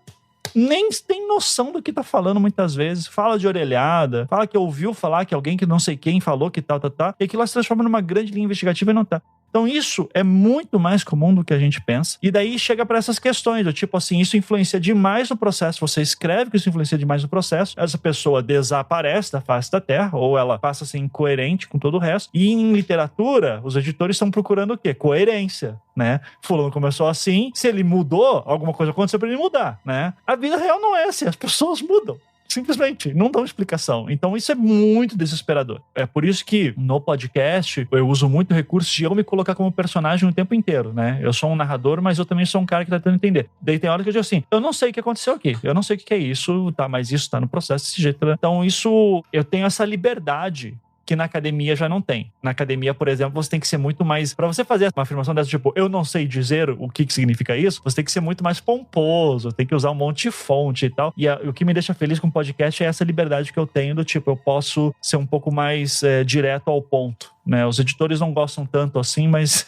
nem tem noção do que tá falando muitas vezes, fala de orelhada, fala que ouviu falar que alguém que não sei quem falou que tal, e aquilo se transforma numa grande linha investigativa e não tá. Então isso é muito mais comum do que a gente pensa. E daí chega para essas questões, do tipo assim, isso influencia demais no processo, você escreve que isso influencia demais no processo, essa pessoa desaparece da face da terra, ou ela passa a ser incoerente com todo o resto. E em literatura, os editores estão procurando o quê? Coerência, né? Fulano começou assim, se ele mudou, alguma coisa aconteceu para ele mudar, né? A vida real não é assim, as pessoas mudam. Simplesmente, não dão explicação. Então isso é muito desesperador. É por isso que no podcast eu uso muito o recurso de eu me colocar como personagem o tempo inteiro, né? Eu sou um narrador, mas eu também sou um cara que tá tentando entender. Daí tem hora que eu digo assim, eu não sei o que aconteceu aqui, eu não sei o que é isso, tá? Mas isso tá no processo desse jeito. Então isso, eu tenho essa liberdade que na academia já não tem. Na academia, por exemplo, você tem que ser muito mais... Pra você fazer uma afirmação dessa, tipo, eu não sei dizer o que significa isso, você tem que ser muito mais pomposo, tem que usar um monte de fonte e tal. E o que me deixa feliz com o podcast é essa liberdade que eu tenho do tipo, eu posso ser um pouco mais direto ao ponto, né? Os editores não gostam tanto assim, mas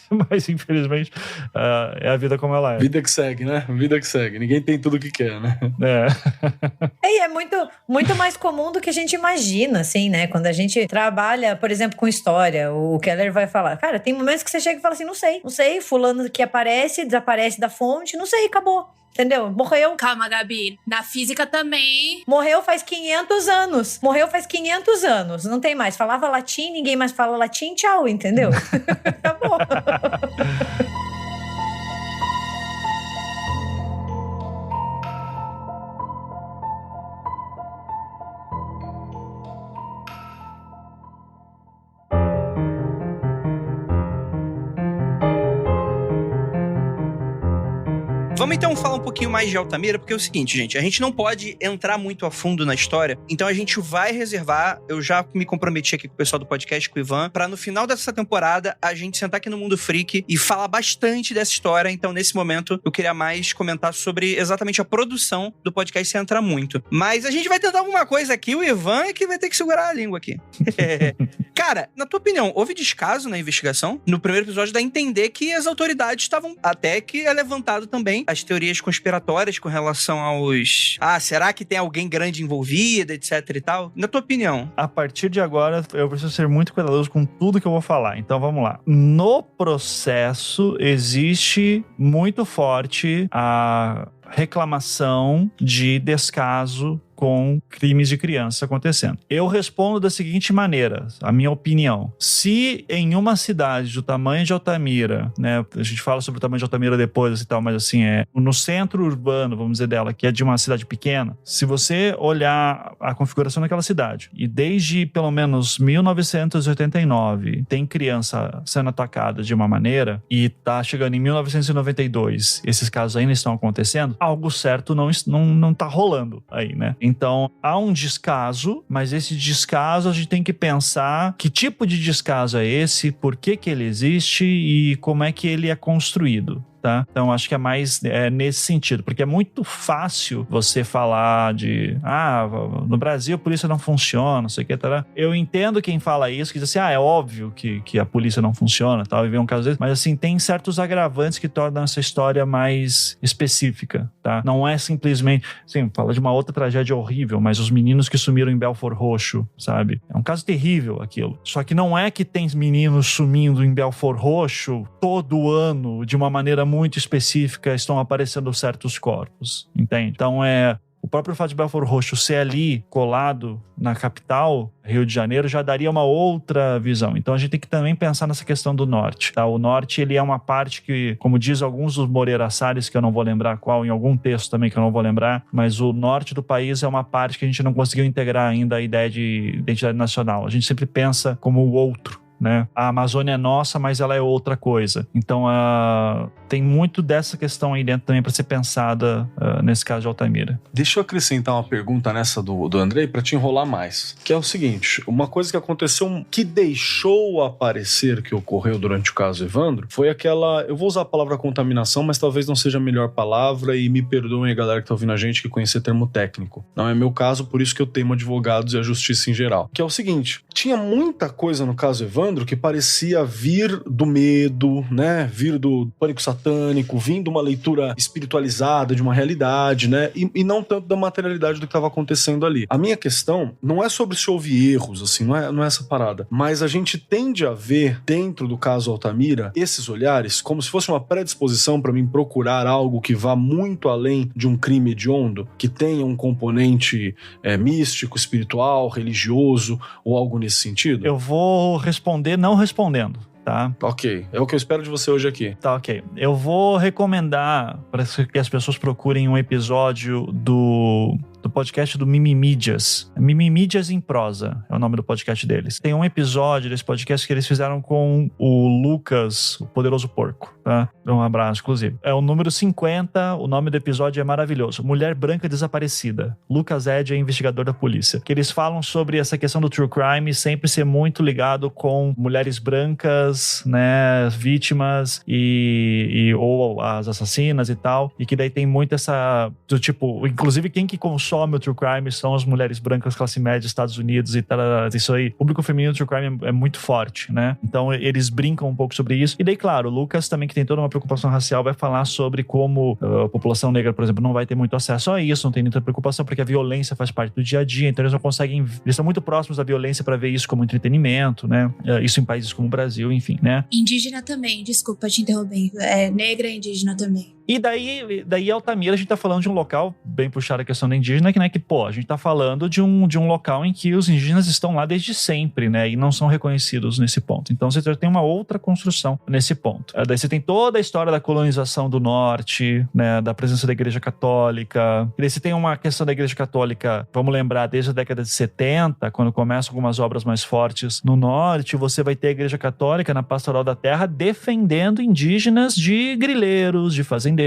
infelizmente é a vida como ela é. Vida que segue, né? Vida que segue. Ninguém tem tudo o que quer, né? E é muito mais comum do que a gente imagina, assim, né? Quando a gente trabalha, por exemplo, com história, o Keller vai falar, cara, tem momentos que você chega e fala assim, não sei, fulano que aparece, desaparece da fonte, não sei, acabou. Entendeu? Morreu. Calma, Gabi. Na física também. Morreu faz 500 anos. Não tem mais. Falava latim, ninguém mais fala latim, tchau, entendeu? Acabou. Vamos então falar um pouquinho mais de Altamira, porque é o seguinte, gente, a gente não pode entrar muito a fundo na história, então a gente vai reservar, eu já me comprometi aqui com o pessoal do podcast, com o Ivan, pra no final dessa temporada a gente sentar aqui no Mundo Freak e falar bastante dessa história, então nesse momento eu queria mais comentar sobre exatamente a produção do podcast sem entrar muito. Mas a gente vai tentar alguma coisa aqui, o Ivan é que vai ter que segurar a língua aqui. Cara, na tua opinião, houve descaso na investigação? No primeiro episódio dá a entender que as autoridades estavam, até que é levantado também, as as teorias conspiratórias com relação aos... será que tem alguém grande envolvido, etc e tal? Na tua opinião? A partir de agora, eu preciso ser muito cuidadoso com tudo que eu vou falar. Então, vamos lá. No processo, existe muito forte a reclamação de descaso com crimes de criança acontecendo. Eu respondo da seguinte maneira, a minha opinião. Se em uma cidade do tamanho de Altamira, né, a gente fala sobre o tamanho de Altamira depois e tal, mas assim, no centro urbano, vamos dizer dela, que é de uma cidade pequena, se você olhar a configuração daquela cidade, e desde pelo menos 1989 tem criança sendo atacada de uma maneira, e tá chegando em 1992, esses casos ainda estão acontecendo, algo certo não tá rolando aí, né? Então, há um descaso, mas esse descaso a gente tem que pensar que tipo de descaso é esse, por que ele existe e como é que ele é construído. Tá? Então acho que é mais nesse sentido, porque é muito fácil você falar de no Brasil a polícia não funciona, não sei o que, tá? Eu entendo quem fala isso, que diz assim, é óbvio que a polícia não funciona, tal, e vem um caso desse, mas assim, tem certos agravantes que tornam essa história mais específica, tá? Não é simplesmente, assim, fala de uma outra tragédia horrível, mas os meninos que sumiram em Belford Roxo, sabe? É um caso terrível aquilo. Só que não é que tem meninos sumindo em Belford Roxo todo ano de uma maneira muito específica, estão aparecendo certos corpos, entende? Então o próprio fato de Belford Roxo ser ali colado na capital, Rio de Janeiro, já daria uma outra visão. Então a gente tem que também pensar nessa questão do norte, tá? O norte, ele é uma parte que, como diz alguns dos Moreira Salles, que eu não vou lembrar qual, em algum texto também que eu não vou lembrar, mas o norte do país é uma parte que a gente não conseguiu integrar ainda a ideia de identidade nacional. A gente sempre pensa como o outro, né? A Amazônia é nossa, mas ela é outra coisa. Então tem muito dessa questão aí dentro também para ser pensada nesse caso de Altamira. Deixa eu acrescentar uma pergunta nessa do Andrei para te enrolar mais, que é o seguinte: uma coisa que aconteceu que deixou aparecer que ocorreu durante o caso Evandro foi aquela, eu vou usar a palavra contaminação, mas talvez não seja a melhor palavra, e me perdoem a galera que tá ouvindo a gente que conhecer termo técnico. Não é meu caso, por isso que eu temo advogados e a justiça em geral. Que é o seguinte: tinha muita coisa no caso Evandro que parecia vir do medo, né? Vir do pânico satânico, vindo uma leitura espiritualizada de uma realidade, né? E não tanto da materialidade do que estava acontecendo ali. A minha questão não é sobre se houve erros, assim, não é essa parada. Mas a gente tende a ver, dentro do caso Altamira, esses olhares como se fosse uma predisposição para mim procurar algo que vá muito além de um crime hediondo, que tenha um componente místico, espiritual, religioso ou algo nesse sentido? Eu vou responder não respondendo, tá? Ok, é o que eu espero de você hoje aqui. Tá, ok. Eu vou recomendar para que as pessoas procurem um episódio do podcast do Mimimídias. Mimimídias em Prosa é o nome do podcast deles. Tem um episódio desse podcast que eles fizeram com o Lucas, o Poderoso Porco, tá? Um abraço, inclusive. É o número 50, o nome do episódio é maravilhoso. Mulher Branca Desaparecida. Lucas Ed é investigador da polícia. Que eles falam sobre essa questão do true crime sempre ser muito ligado com mulheres brancas, né, vítimas ou as assassinas e tal. E que daí tem muito essa, do tipo, inclusive quem que consome o true crime são as mulheres brancas classe média, Estados Unidos e tal, isso aí. O público feminino do true crime é muito forte, né? Então eles brincam um pouco sobre isso. E daí, claro, o Lucas também, que tem toda uma preocupação racial, vai falar sobre como a população negra, por exemplo, não vai ter muito acesso a isso, não tem muita preocupação porque a violência faz parte do dia a dia, então eles não conseguem, eles estão muito próximos da violência para ver isso como entretenimento, né? Isso em países como o Brasil, enfim, né? Indígena também, desculpa te interromper. Negra e indígena também. E daí Altamira, a gente tá falando de um local, bem puxado a questão da indígena, que, né, que pô, a gente tá falando de um local em que os indígenas estão lá desde sempre, né, e não são reconhecidos nesse ponto. Então você tem uma outra construção nesse ponto. Daí você tem toda a história da colonização do norte, né, da presença da Igreja Católica. E daí você tem uma questão da Igreja Católica, vamos lembrar, desde a década de 70, quando começam algumas obras mais fortes no norte, você vai ter a Igreja Católica na Pastoral da Terra defendendo indígenas de grileiros, de fazendeiros,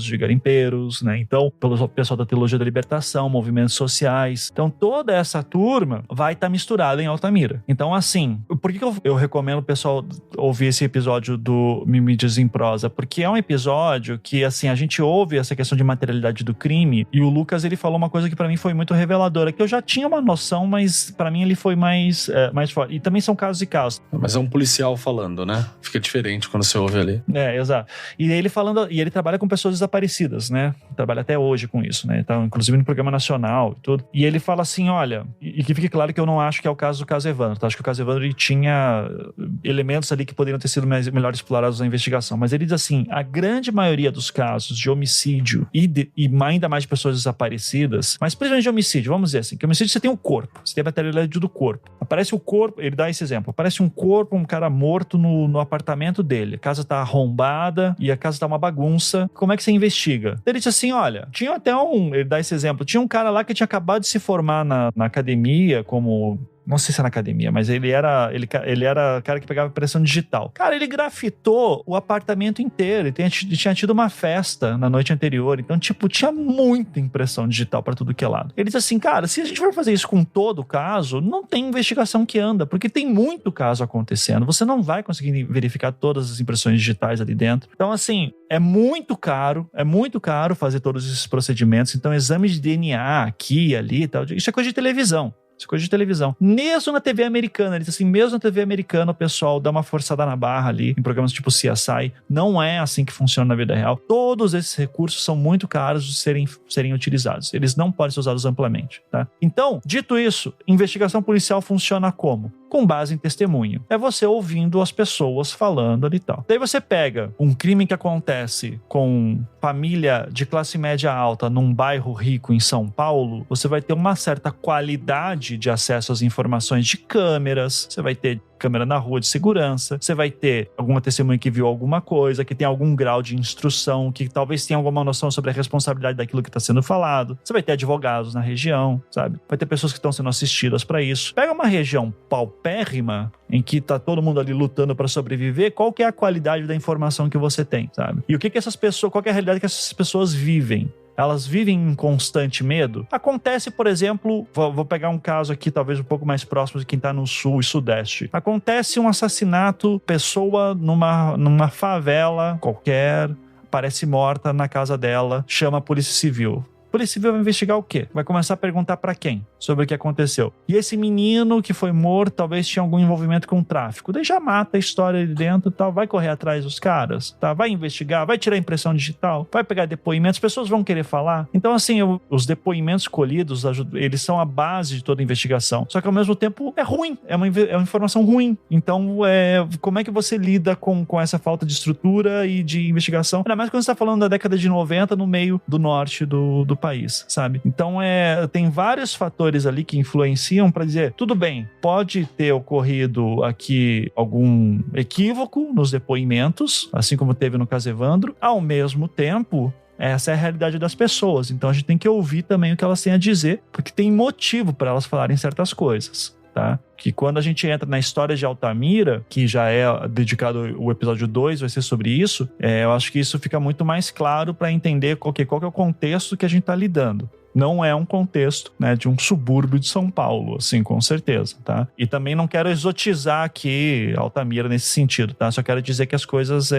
de garimpeiros, né? Então, pelo pessoal da Teologia da Libertação, movimentos sociais. Então, toda essa turma vai estar misturada em Altamira. Então, assim, por que eu recomendo o pessoal ouvir esse episódio do Mimimídias em Prosa? Porque é um episódio que, assim, a gente ouve essa questão de materialidade do crime, e o Lucas, ele falou uma coisa que pra mim foi muito reveladora, que eu já tinha uma noção, mas pra mim ele foi mais forte. E também são casos e casos. Mas é um policial falando, né? Fica diferente quando você ouve ali. Exato. E ele falando, e ele trabalha trabalha com pessoas desaparecidas, né? Trabalha até hoje com isso, né? Então, inclusive no programa nacional e tudo. E ele fala assim, olha, e que fique claro que eu não acho que é o caso do caso Evandro, tá? Acho que o caso Evandro ele tinha elementos ali que poderiam ter sido melhor explorados na investigação. Mas ele diz assim, a grande maioria dos casos de homicídio e ainda mais de pessoas desaparecidas, mas principalmente de homicídio, vamos dizer assim, que homicídio você tem o corpo, você tem a materialidade do corpo. Aparece o corpo, ele dá esse exemplo, aparece um corpo, um cara morto no apartamento dele, a casa tá arrombada e a casa tá uma bagunça, como é que você investiga? Ele diz assim, olha, tinha até ele dá esse exemplo, tinha um cara lá que tinha acabado de se formar na academia como... Não sei se é na academia, mas ele era cara que pegava impressão digital. Cara, ele grafitou o apartamento inteiro. Ele tinha tido uma festa na noite anterior. Então, tipo, tinha muita impressão digital pra tudo que é lado. Ele diz assim, cara, se a gente for fazer isso com todo o caso, não tem investigação que anda, porque tem muito caso acontecendo. Você não vai conseguir verificar todas as impressões digitais ali dentro. Então, assim, é muito caro fazer todos esses procedimentos. Então, exame de DNA aqui e ali e tal, isso é coisa de televisão. Isso é coisa de televisão. Mesmo na TV americana, ele diz assim, mesmo na TV americana o pessoal dá uma forçada na barra ali, em programas tipo CSI. Não é assim que funciona na vida real. Todos esses recursos são muito caros de serem utilizados. Eles não podem ser usados amplamente, tá? Então, dito isso, investigação policial funciona como? Com base em testemunho. É você ouvindo as pessoas falando ali e tal. Daí você pega um crime que acontece com família de classe média alta num bairro rico em São Paulo, você vai ter uma certa qualidade de acesso às informações de câmeras, você vai ter câmera na rua de segurança, você vai ter alguma testemunha que viu alguma coisa, que tem algum grau de instrução, que talvez tenha alguma noção sobre a responsabilidade daquilo que está sendo falado, você vai ter advogados na região, sabe? Vai ter pessoas que estão sendo assistidas para isso. Pega uma região paupérrima, em que tá todo mundo ali lutando para sobreviver, qual que é a qualidade da informação que você tem, sabe? E o que essas pessoas, qual que é a realidade que essas pessoas vivem? Elas vivem em constante medo? Acontece, por exemplo, vou pegar um caso aqui talvez um pouco mais próximo de quem tá no sul e sudeste. Acontece um assassinato, pessoa numa favela qualquer, parece morta na casa dela, chama a Polícia Civil. A Polícia Civil vai investigar o quê? Vai começar a perguntar pra quem sobre o que aconteceu. E esse menino que foi morto talvez tinha algum envolvimento com o tráfico. Daí já mata a história ali dentro e tal. Vai correr atrás dos caras, tá? Vai investigar, vai tirar impressão digital, vai pegar depoimentos, as pessoas vão querer falar. Então, assim, os depoimentos colhidos, eles são a base de toda a investigação. Só que ao mesmo tempo é ruim, é uma informação ruim. Então, como é que você lida com essa falta de estrutura e de investigação? Ainda mais quando você está falando da década de 90 no meio do norte do país, sabe? Então, tem vários fatores ali que influenciam para dizer, tudo bem, pode ter ocorrido aqui algum equívoco nos depoimentos, assim como teve no caso Evandro, ao mesmo tempo, essa é a realidade das pessoas, então a gente tem que ouvir também o que elas têm a dizer, porque tem motivo para elas falarem certas coisas, tá? Que quando a gente entra na história de Altamira, que já é dedicado, o episódio 2 vai ser sobre isso, eu acho que isso fica muito mais claro para entender qual que é o contexto que a gente está lidando. Não é um contexto, né, de um subúrbio de São Paulo, assim, com certeza, tá? E também não quero exotizar aqui Altamira nesse sentido, tá? Só quero dizer que as coisas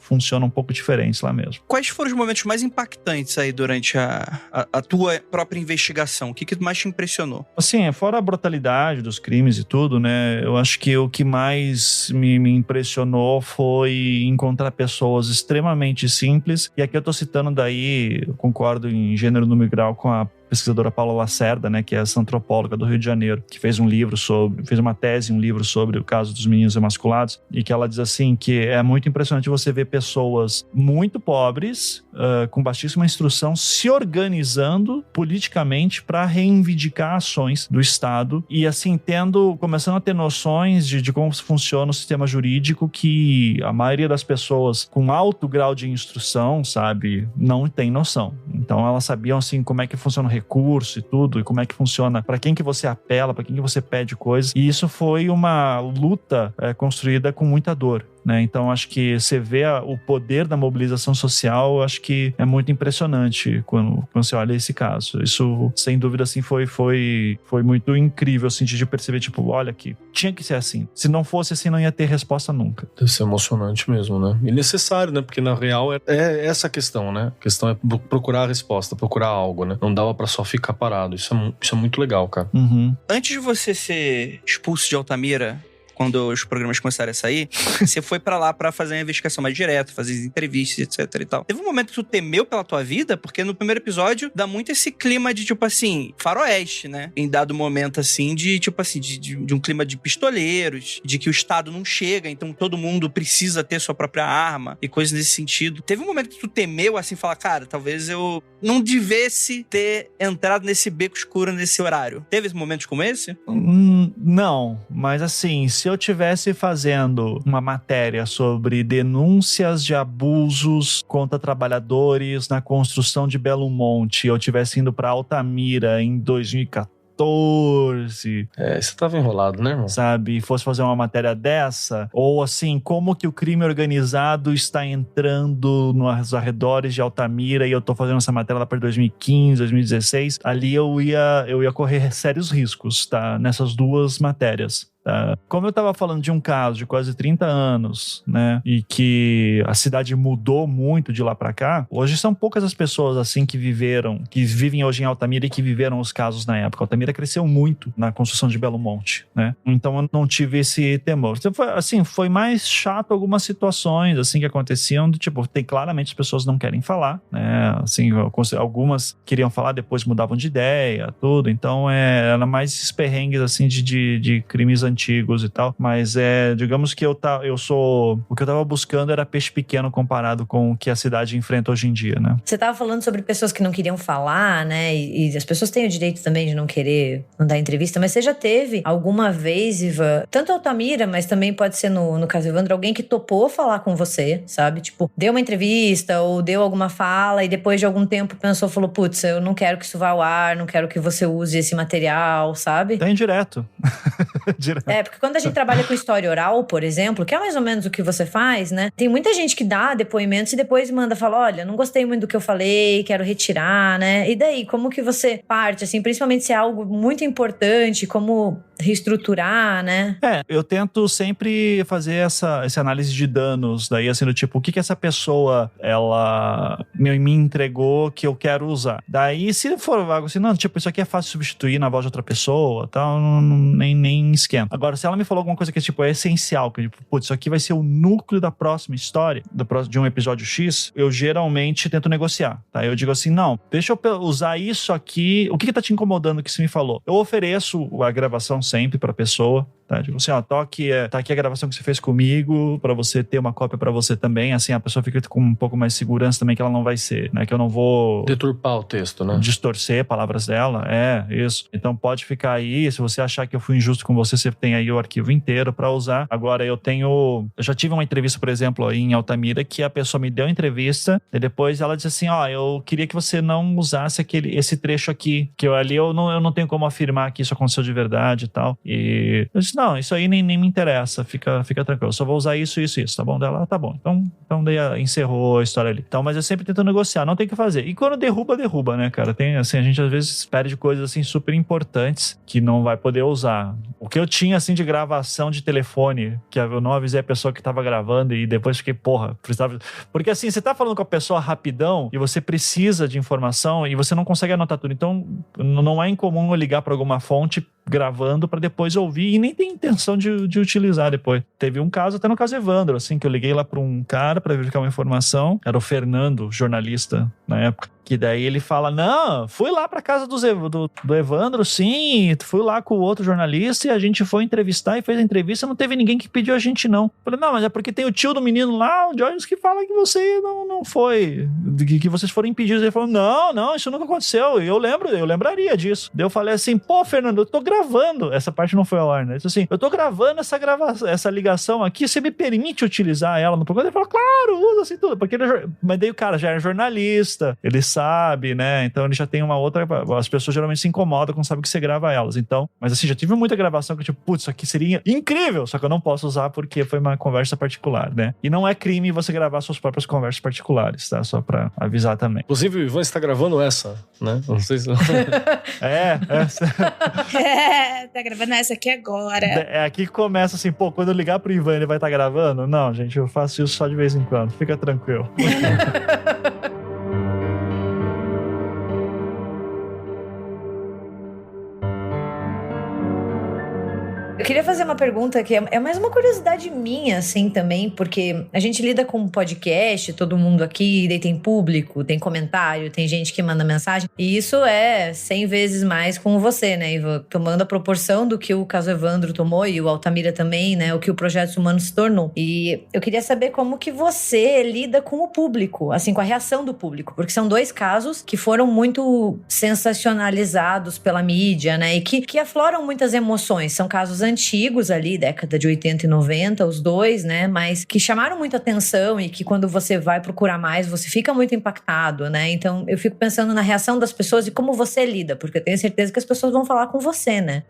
funcionam um pouco diferentes lá mesmo. Quais foram os momentos mais impactantes aí durante a tua própria investigação? O que mais te impressionou? Assim, fora a brutalidade dos crimes e tudo, né? Eu acho que o que mais me impressionou foi encontrar pessoas extremamente simples. E aqui eu tô citando daí, eu concordo em gênero, número e grau com a pesquisadora Paula Lacerda, né, que é essa antropóloga do Rio de Janeiro, que fez uma tese, um livro sobre o caso dos meninos emasculados, e que ela diz assim, que é muito impressionante você ver pessoas muito pobres, com baixíssima instrução, se organizando politicamente para reivindicar ações do Estado, e assim, começando a ter noções de como funciona o sistema jurídico, que a maioria das pessoas com alto grau de instrução, sabe, não tem noção. Então elas sabiam assim como é que funciona o recurso e tudo, e como é que funciona, para quem que você apela, para quem que você pede coisas, e isso foi uma luta construída com muita dor, né? Então acho que você vê o poder da mobilização social, acho que é muito impressionante quando você olha esse caso. Isso, sem dúvida, assim, foi muito incrível, assim, de perceber, tipo, olha aqui, tinha que ser assim. Se não fosse assim, não ia ter resposta nunca. Deve ser emocionante mesmo, né? E necessário, né? Porque na real é essa a questão, né? A questão é procurar a resposta, procurar algo, né? Não dava pra só ficar parado. Isso é muito legal, cara. Uhum. Antes de você ser expulso de Altamira, quando os programas começaram a sair, você foi pra lá pra fazer uma investigação mais direta, fazer entrevistas, etc e tal. Teve um momento que tu temeu pela tua vida, porque no primeiro episódio dá muito esse clima de, tipo assim, faroeste, né? Em dado momento, assim, de, tipo assim, de um clima de pistoleiros, de que o Estado não chega, então todo mundo precisa ter sua própria arma e coisas nesse sentido. Teve um momento que tu temeu, assim, falar, cara, talvez eu não devesse ter entrado nesse beco escuro nesse horário. Teve momentos como esse? Não, mas assim, se eu tivesse fazendo uma matéria sobre denúncias de abusos contra trabalhadores na construção de Belo Monte, eu tivesse indo pra Altamira em 2014, você tava enrolado, né, irmão? sabe, e fosse fazer uma matéria dessa, ou assim, como que o crime organizado está entrando nos arredores de Altamira, e eu tô fazendo essa matéria lá para 2015, 2016, ali eu ia correr sérios riscos, tá, nessas duas matérias. Tá? Como eu tava falando de um caso de quase 30 anos, né, e que a cidade mudou muito de lá pra cá, hoje são poucas as pessoas assim que vivem hoje em Altamira e que viveram os casos na época. Altamira cresceu muito na construção de Belo Monte, né? Então eu não tive esse temor. Então, foi mais chato algumas situações assim que aconteciam, tipo, claramente as pessoas não querem falar, né? Assim, algumas queriam falar, depois mudavam de ideia, tudo. Então era mais esses perrengues assim de crimes antigos e tal, mas digamos que o que eu tava buscando era peixe pequeno comparado com o que a cidade enfrenta hoje em dia, né? Você tava falando sobre pessoas que não queriam falar, né? E as pessoas têm o direito também de não querer dar entrevista, mas você já teve alguma vez, Ivan, tanto Altamira, mas também pode ser no caso Evandro, alguém que topou falar com você, sabe? Tipo, deu uma entrevista ou deu alguma fala e depois de algum tempo falou, putz, eu não quero que isso vá ao ar, não quero que você use esse material, sabe? Tem direto. Porque quando a gente trabalha com história oral, por exemplo, que é mais ou menos o que você faz, né? Tem muita gente que dá depoimentos e depois fala, olha, não gostei muito do que eu falei, quero retirar, né? E daí, como que você parte, assim, principalmente se é algo muito importante, como reestruturar, né? Eu tento sempre fazer essa análise de danos, daí assim, do tipo, o que essa pessoa, ela me entregou que eu quero usar. Daí, se for algo assim, não, tipo, isso aqui é fácil de substituir na voz de outra pessoa, tal, nem esquenta. Agora, se ela me falou alguma coisa que, tipo, é essencial, que, tipo, putz, isso aqui vai ser o núcleo da próxima história, de um episódio X, eu geralmente tento negociar, tá? Eu digo assim, não, deixa eu usar isso aqui, o que tá te incomodando que você me falou? Eu ofereço a gravação sempre pra pessoa, tá? Digo assim, ó, tá aqui a gravação que você fez comigo, pra você ter uma cópia pra você também, assim, a pessoa fica com um pouco mais de segurança também, que ela não vai ser, né? Que eu não vou deturpar o texto, né? Distorcer palavras dela, isso. Então pode ficar aí, se você achar que eu fui injusto com você tem aí o arquivo inteiro pra usar. Agora eu já tive uma entrevista, por exemplo, aí em Altamira, que a pessoa me deu a entrevista, e depois ela disse assim, eu queria que você não usasse esse trecho aqui, que eu não tenho como afirmar que isso aconteceu de verdade e tal. E eu disse, não, isso aí nem me interessa, fica tranquilo, eu só vou usar isso, tá bom? Dela, tá bom. Então daí encerrou a história ali. Então, mas eu sempre tento negociar, não tem o que fazer. E quando derruba, né, cara? Tem, assim, a gente às vezes perde coisas, assim, super importantes que não vai poder usar. O que eu tinha, assim, de gravação de telefone, que eu não avisei a pessoa que tava gravando e depois fiquei, precisava... Porque, assim, você tá falando com a pessoa rapidão e você precisa de informação e você não consegue anotar tudo. Então, não é incomum eu ligar pra alguma fonte gravando pra depois ouvir e nem tem intenção de utilizar depois. Teve um caso, até no caso Evandro, assim, que eu liguei lá pra um cara pra verificar uma informação. Era o Fernando, jornalista na época. Que daí ele fala, não, fui lá pra casa do Evandro, sim, fui lá com o outro jornalista e a gente foi entrevistar e fez a entrevista, não teve ninguém que pediu a gente não. Falei, não, mas é porque tem o tio do menino lá, o Jorge, que fala que você não foi, que vocês foram impedidos. Ele falou, não, isso nunca aconteceu, eu lembraria disso. Daí eu falei assim, Fernando, eu tô gravando, essa parte não foi ao ar, né? Disse assim, eu tô gravando essa ligação aqui, você me permite utilizar ela no programa? Ele falou, claro, usa assim tudo, porque mas daí o cara já era jornalista, ele sabe, né? Então ele já tem uma outra... As pessoas geralmente se incomodam quando sabem que você grava elas. Então, mas assim, já tive muita gravação que tipo, putz, isso aqui seria incrível, só que eu não posso usar porque foi uma conversa particular, né? E não é crime você gravar suas próprias conversas particulares, tá? Só pra avisar também. Inclusive, o Ivan está gravando essa, né? Não sei se... Tá gravando essa aqui agora. É aqui que começa assim, quando eu ligar pro Ivan, ele vai estar gravando? Não, gente, eu faço isso só de vez em quando. Fica tranquilo. Eu queria fazer uma pergunta que é mais uma curiosidade minha, assim, também, porque a gente lida com podcast, todo mundo aqui, daí tem público, tem comentário, tem gente que manda mensagem, e isso é 100 vezes mais com você, né, Ivan? Tomando a proporção do que o caso Evandro tomou e o Altamira também, né, o que o Projetos Humanos se tornou. E eu queria saber como que você lida com o público, assim, com a reação do público, porque são 2 casos que foram muito sensacionalizados pela mídia, né, e que afloram muitas emoções. São casos antigos ali, década de 80 e 90, os 2, né? Mas que chamaram muita atenção e que quando você vai procurar mais, você fica muito impactado, né? Então, eu fico pensando na reação das pessoas e como você lida, porque eu tenho certeza que as pessoas vão falar com você, né?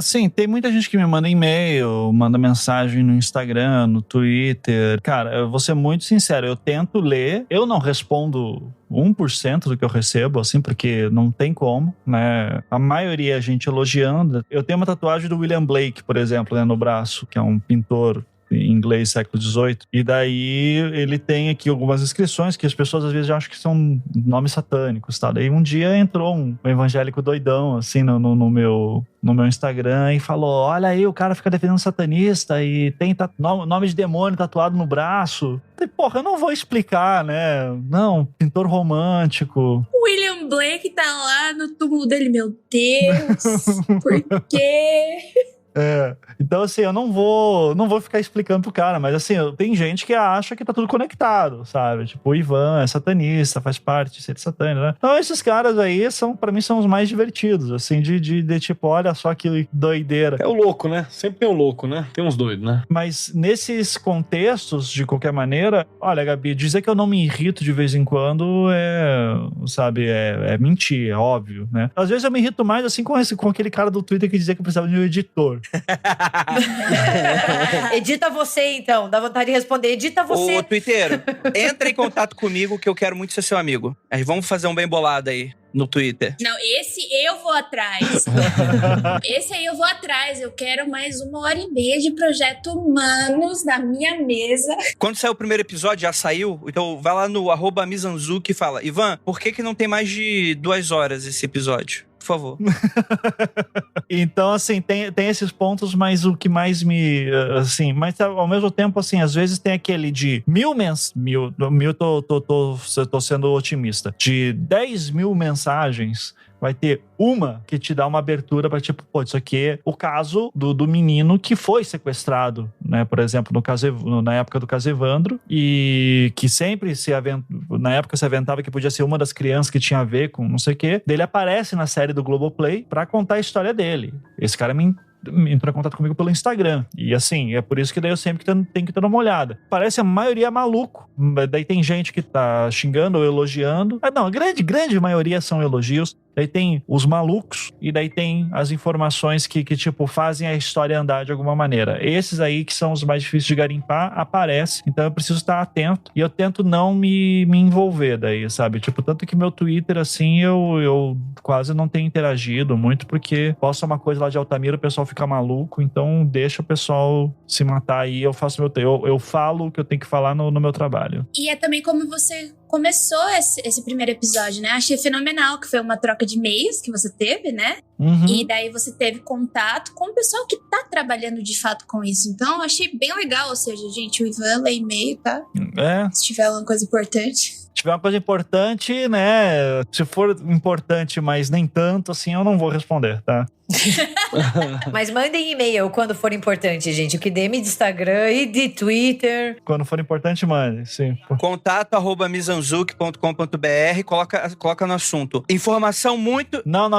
Sim, tem muita gente que me manda e-mail, manda mensagem no Instagram, no Twitter. Cara, eu vou ser muito sincero, eu tento ler, eu não respondo 1% do que eu recebo, assim, porque não tem como, né? A maioria é gente elogiando. Eu tenho uma tatuagem do William Blake, por exemplo, né, no braço, que é um pintor em inglês século XVIII. E daí ele tem aqui algumas inscrições que as pessoas às vezes acham que são nomes satânicos, tá? Daí um dia entrou um evangélico doidão, assim, no meu Instagram e falou, olha aí, o cara fica defendendo satanista e tem nome de demônio tatuado no braço. E, porra, eu não vou explicar, né? Não, pintor romântico. O William Blake tá lá no túmulo dele, meu Deus, por quê? Então assim, eu não vou ficar explicando pro cara, mas assim, tem gente que acha que tá tudo conectado, sabe? Tipo, o Ivan é satanista, faz parte de ser satânico, né? Então esses caras aí, pra mim, são os mais divertidos, assim, de tipo, olha só que doideira. É o louco, né? Sempre tem um louco, né? Tem uns doidos, né? Mas nesses contextos, de qualquer maneira, olha, Gabi, dizer que eu não me irrito de vez em quando é mentir, é óbvio, né? Às vezes eu me irrito mais, assim, com aquele cara do Twitter que dizia que eu precisava de um editor. Edita você, então. Dá vontade de responder. Edita você. Ô, Twitteiro, entra em contato comigo que eu quero muito ser seu amigo. Aí vamos fazer um bem bolado aí no Twitter. Não, esse eu vou atrás. Esse aí eu vou atrás. Eu quero mais 1h30 de Projeto Humanos na minha mesa. Quando sair o primeiro episódio, já saiu? Então vai lá no @Mizanzuki e fala, Ivan, por que não tem mais de 2 horas esse episódio? Por favor. Então, assim, tem esses pontos, mas o que mais me... assim, mas ao mesmo tempo, assim, às vezes tem aquele de tô sendo otimista. De 10 mil mensagens, vai ter uma que te dá uma abertura pra tipo, pô, isso aqui é o caso do menino que foi sequestrado, né? Por exemplo, na época do caso Evandro, e que sempre na época se aventava que podia ser uma das crianças que tinha a ver com não sei o quê. Ele aparece na série do Globoplay pra contar a história dele. Esse cara entrou em contato comigo pelo Instagram. E assim, é por isso que daí eu sempre tenho que ter uma olhada. Parece a maioria maluco. Daí tem gente que tá xingando ou elogiando. Não, a grande maioria são elogios. Daí tem os malucos e daí tem as informações que tipo, fazem a história andar de alguma maneira. Esses aí que são os mais difíceis de garimpar, aparecem. Então eu preciso estar atento e eu tento não me envolver daí, sabe? Tipo, tanto que meu Twitter, assim, eu quase não tenho interagido muito porque posta uma coisa lá de Altamira, o pessoal fica maluco, então deixa o pessoal se matar aí, eu faço eu falo o que eu tenho que falar no meu trabalho. E é também como você começou esse primeiro episódio, né? Achei fenomenal, que foi uma troca de e-mails que você teve, né? Uhum. E daí você teve contato com o pessoal que tá trabalhando de fato com isso. Então, achei bem legal. Ou seja, gente, o Ivan lê e-mail, tá? Se tiver alguma coisa importante. Se tiver uma coisa importante, né? Se for importante, mas nem tanto, assim, eu não vou responder, tá? Mas mandem e-mail quando for importante, gente. O que DM de Instagram e de Twitter. Quando for importante, mande, sim. contato@mizanzuki.com.br, coloca no assunto. Informação muito... Não é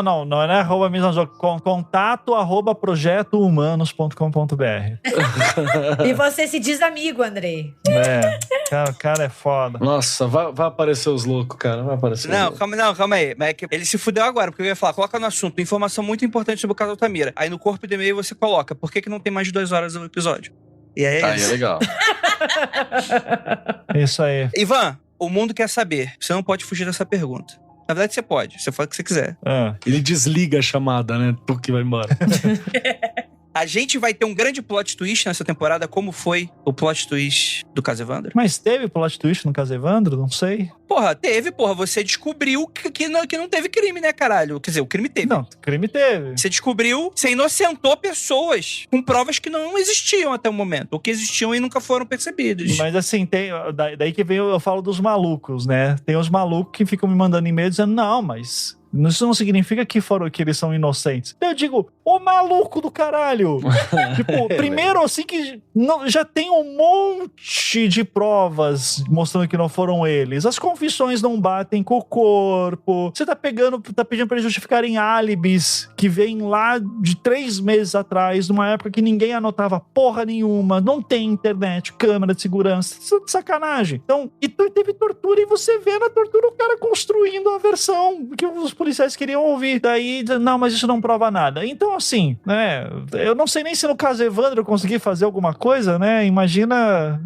@mizanzuki, contato@projetohumanos.com.br. E você se diz amigo, Andrei. O cara é foda. Nossa, vai aparecer os loucos, cara. Vai aparecer. Não, calma aí. Mas é que ele se fudeu agora, porque eu ia falar, coloca no assunto, informação muito importante sobre o caso Altamira. Aí no corpo do e-mail você coloca, por que não tem mais de 2 horas no episódio? E aí é legal. Isso aí. Ivan, o mundo quer saber. Você não pode fugir dessa pergunta. Na verdade, você pode. Você fala o que você quiser. Ele desliga a chamada, né? Tu que vai embora. A gente vai ter um grande plot twist nessa temporada, como foi o plot twist do caso Evandro? Mas teve plot twist no caso Evandro? Não sei. Porra, teve, porra. Você descobriu que não teve crime, né, caralho? Quer dizer, o crime teve. Não, crime teve. Você descobriu, você inocentou pessoas com provas que não existiam até o momento. Ou que existiam e nunca foram percebidas. Mas assim, daí que vem eu falo dos malucos, né? Tem os malucos que ficam me mandando e-mail dizendo, não, mas isso não significa que eles são inocentes. Eu digo, ô maluco do caralho! Tipo, primeiro assim que já tem um monte de provas mostrando que não foram eles. As confissões não batem com o corpo. Você tá pedindo pra eles justificarem álibis que vêm lá de 3 meses atrás, numa época que ninguém anotava porra nenhuma, não tem internet, câmera de segurança. Isso é de sacanagem. Então, e teve tortura e você vê na tortura o cara construindo a versão que os policiais queriam ouvir. Daí, não, mas isso não prova nada. Então, assim, né, eu não sei nem se no caso Evandro eu consegui fazer alguma coisa, né, imagina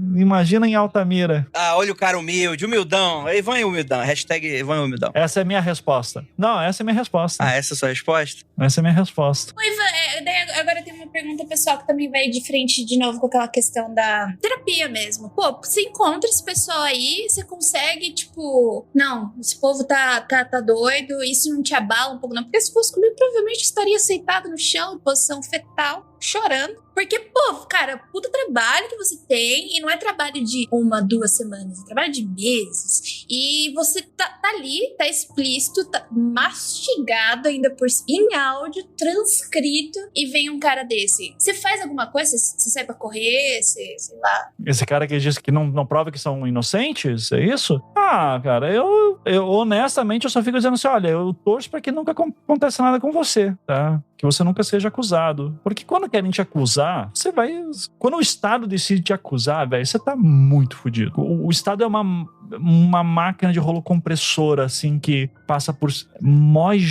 em Altamira. Ah, olha o cara humilde, humildão, Ivan é humildão, hashtag Ivan é humildão. Essa é a minha resposta. Não, essa é a minha resposta. Ah, essa é a sua resposta? Essa é a minha resposta. Ô, Ivan, daí agora tem uma pergunta pessoal que também vai de frente de novo com aquela questão da terapia mesmo. Pô, você encontra esse pessoal aí, você consegue, tipo, não, esse povo tá doido, isso não te abala um pouco, não. Porque se fosse comigo, provavelmente estaria sentado no chão, em posição fetal, chorando. Porque, pô, cara, puta trabalho que você tem, e não é trabalho de 1, 2 semanas, é trabalho de meses. E você tá ali, tá explícito, tá mastigado ainda em áudio, transcrito, e vem um cara desse. Você faz alguma coisa? Você sai pra correr? Sei lá. Esse cara que diz que não prova que são inocentes, é isso? Ah, cara, eu honestamente eu só fico dizendo assim, olha, eu torço pra que nunca aconteça nada com você, tá? Que você nunca seja acusado. Porque quando querem te acusar, você vai... Quando o Estado decide te acusar, velho, você tá muito fodido. O Estado é uma máquina de rolo compressora, assim, que passa por... mói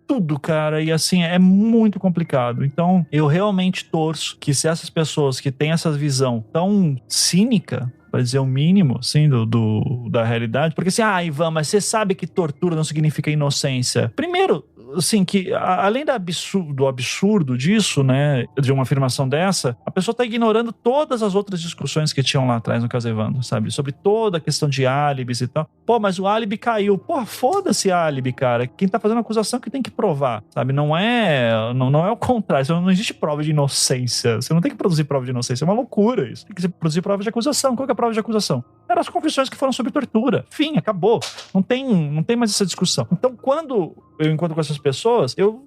tudo, cara, e assim, é muito complicado. Então, eu realmente torço que se essas pessoas que têm essa visão tão cínica, para dizer o mínimo, assim, da realidade, porque assim, Ivan, mas você sabe que tortura não significa inocência. Primeiro, assim, que além do absurdo disso, né, de uma afirmação dessa, a pessoa tá ignorando todas as outras discussões que tinham lá atrás no caso Evandro, sabe? Sobre toda a questão de álibis e tal. Pô, mas o álibi caiu. Pô, foda-se álibi, cara. Quem tá fazendo acusação que tem que provar, sabe? Não é o contrário. Não existe prova de inocência. Você não tem que produzir prova de inocência. É uma loucura isso. Tem que produzir prova de acusação. Qual que é a prova de acusação? Eram as confissões que foram sobre tortura. Fim, acabou. Não tem mais essa discussão. Então, quando eu encontro com essas pessoas, eu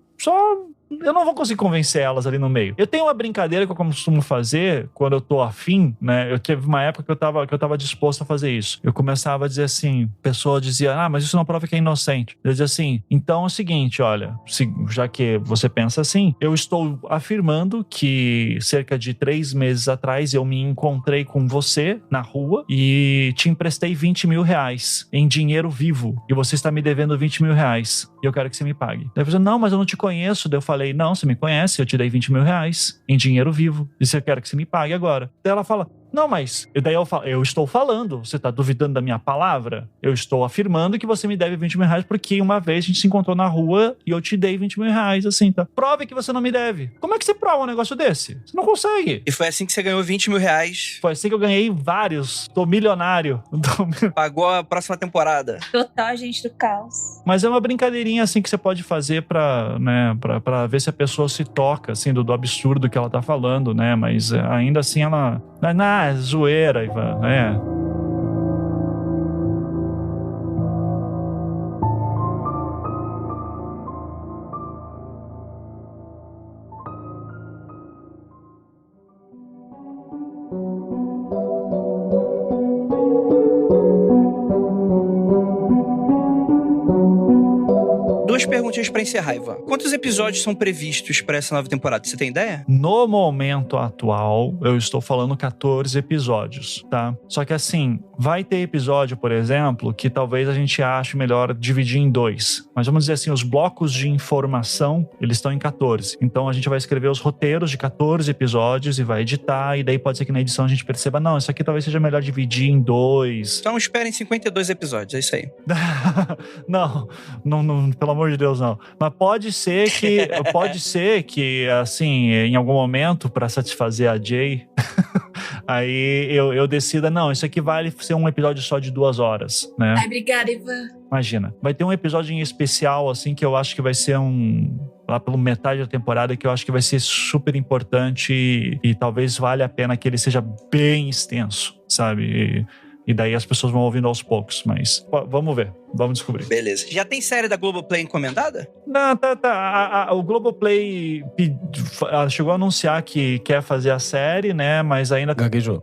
não vou conseguir convencer elas ali no meio. Eu tenho uma brincadeira que eu costumo fazer quando eu tô afim, né? Eu tive uma época que eu tava disposto a fazer isso. Eu começava a dizer assim, a pessoa dizia, mas isso não prova que é inocente. Eu dizia assim, então é o seguinte, olha, já que você pensa assim, eu estou afirmando que cerca de 3 meses atrás eu me encontrei com você na rua e te emprestei 20 mil reais em dinheiro vivo e você está me devendo 20 mil reais e eu quero que você me pague. Daí eu falei, não, mas eu não te conheço. Daí eu falei, não, você me conhece, eu te dei 20 mil reais em dinheiro vivo e você quer que você me pague agora. Daí ela fala, não, mas... Daí eu falo, eu estou falando, você está duvidando da minha palavra? Eu estou afirmando que você me deve 20 mil reais porque uma vez a gente se encontrou na rua e eu te dei 20 mil reais, assim, tá? Prove que você não me deve. Como é que você prova um negócio desse? Você não consegue. E foi assim que você ganhou 20 mil reais. Foi assim que eu ganhei vários. Tô milionário. Pagou a próxima temporada. Total, gente do caos. Mas é uma brincadeirinha, assim, que você pode fazer pra ver se a pessoa se toca, assim, do absurdo que ela tá falando, né? Mas ainda assim ela... é zoeira, Ivan, Duas perguntinhas pra encerrar, Ivan. Quantos episódios são previstos pra essa nova temporada? Você tem ideia? No momento atual, eu estou falando 14 episódios, tá? Só que assim, vai ter episódio, por exemplo, que talvez a gente ache melhor dividir em 2. Mas vamos dizer assim, os blocos de informação, eles estão em 14. Então a gente vai escrever os roteiros de 14 episódios e vai editar, e daí pode ser que na edição a gente perceba, não, isso aqui talvez seja melhor dividir em 2. Então esperem 52 episódios, é isso aí. Não, pelo amor amor de Deus, não. Mas pode ser que assim, em algum momento, pra satisfazer a Jay, aí eu decida, não, isso aqui vale ser um episódio só de 2 horas, né? Ai, obrigada, Ivan. Imagina, vai ter um episódio em especial, assim, que eu acho que vai ser lá pela metade da temporada, que eu acho que vai ser super importante e talvez valha a pena que ele seja bem extenso, sabe? E daí as pessoas vão ouvindo aos poucos, mas vamos ver, vamos descobrir. Beleza. Já tem série da Globoplay encomendada? Não, tá. O Globoplay chegou a anunciar que quer fazer a série, né? Mas ainda... Gaguejou.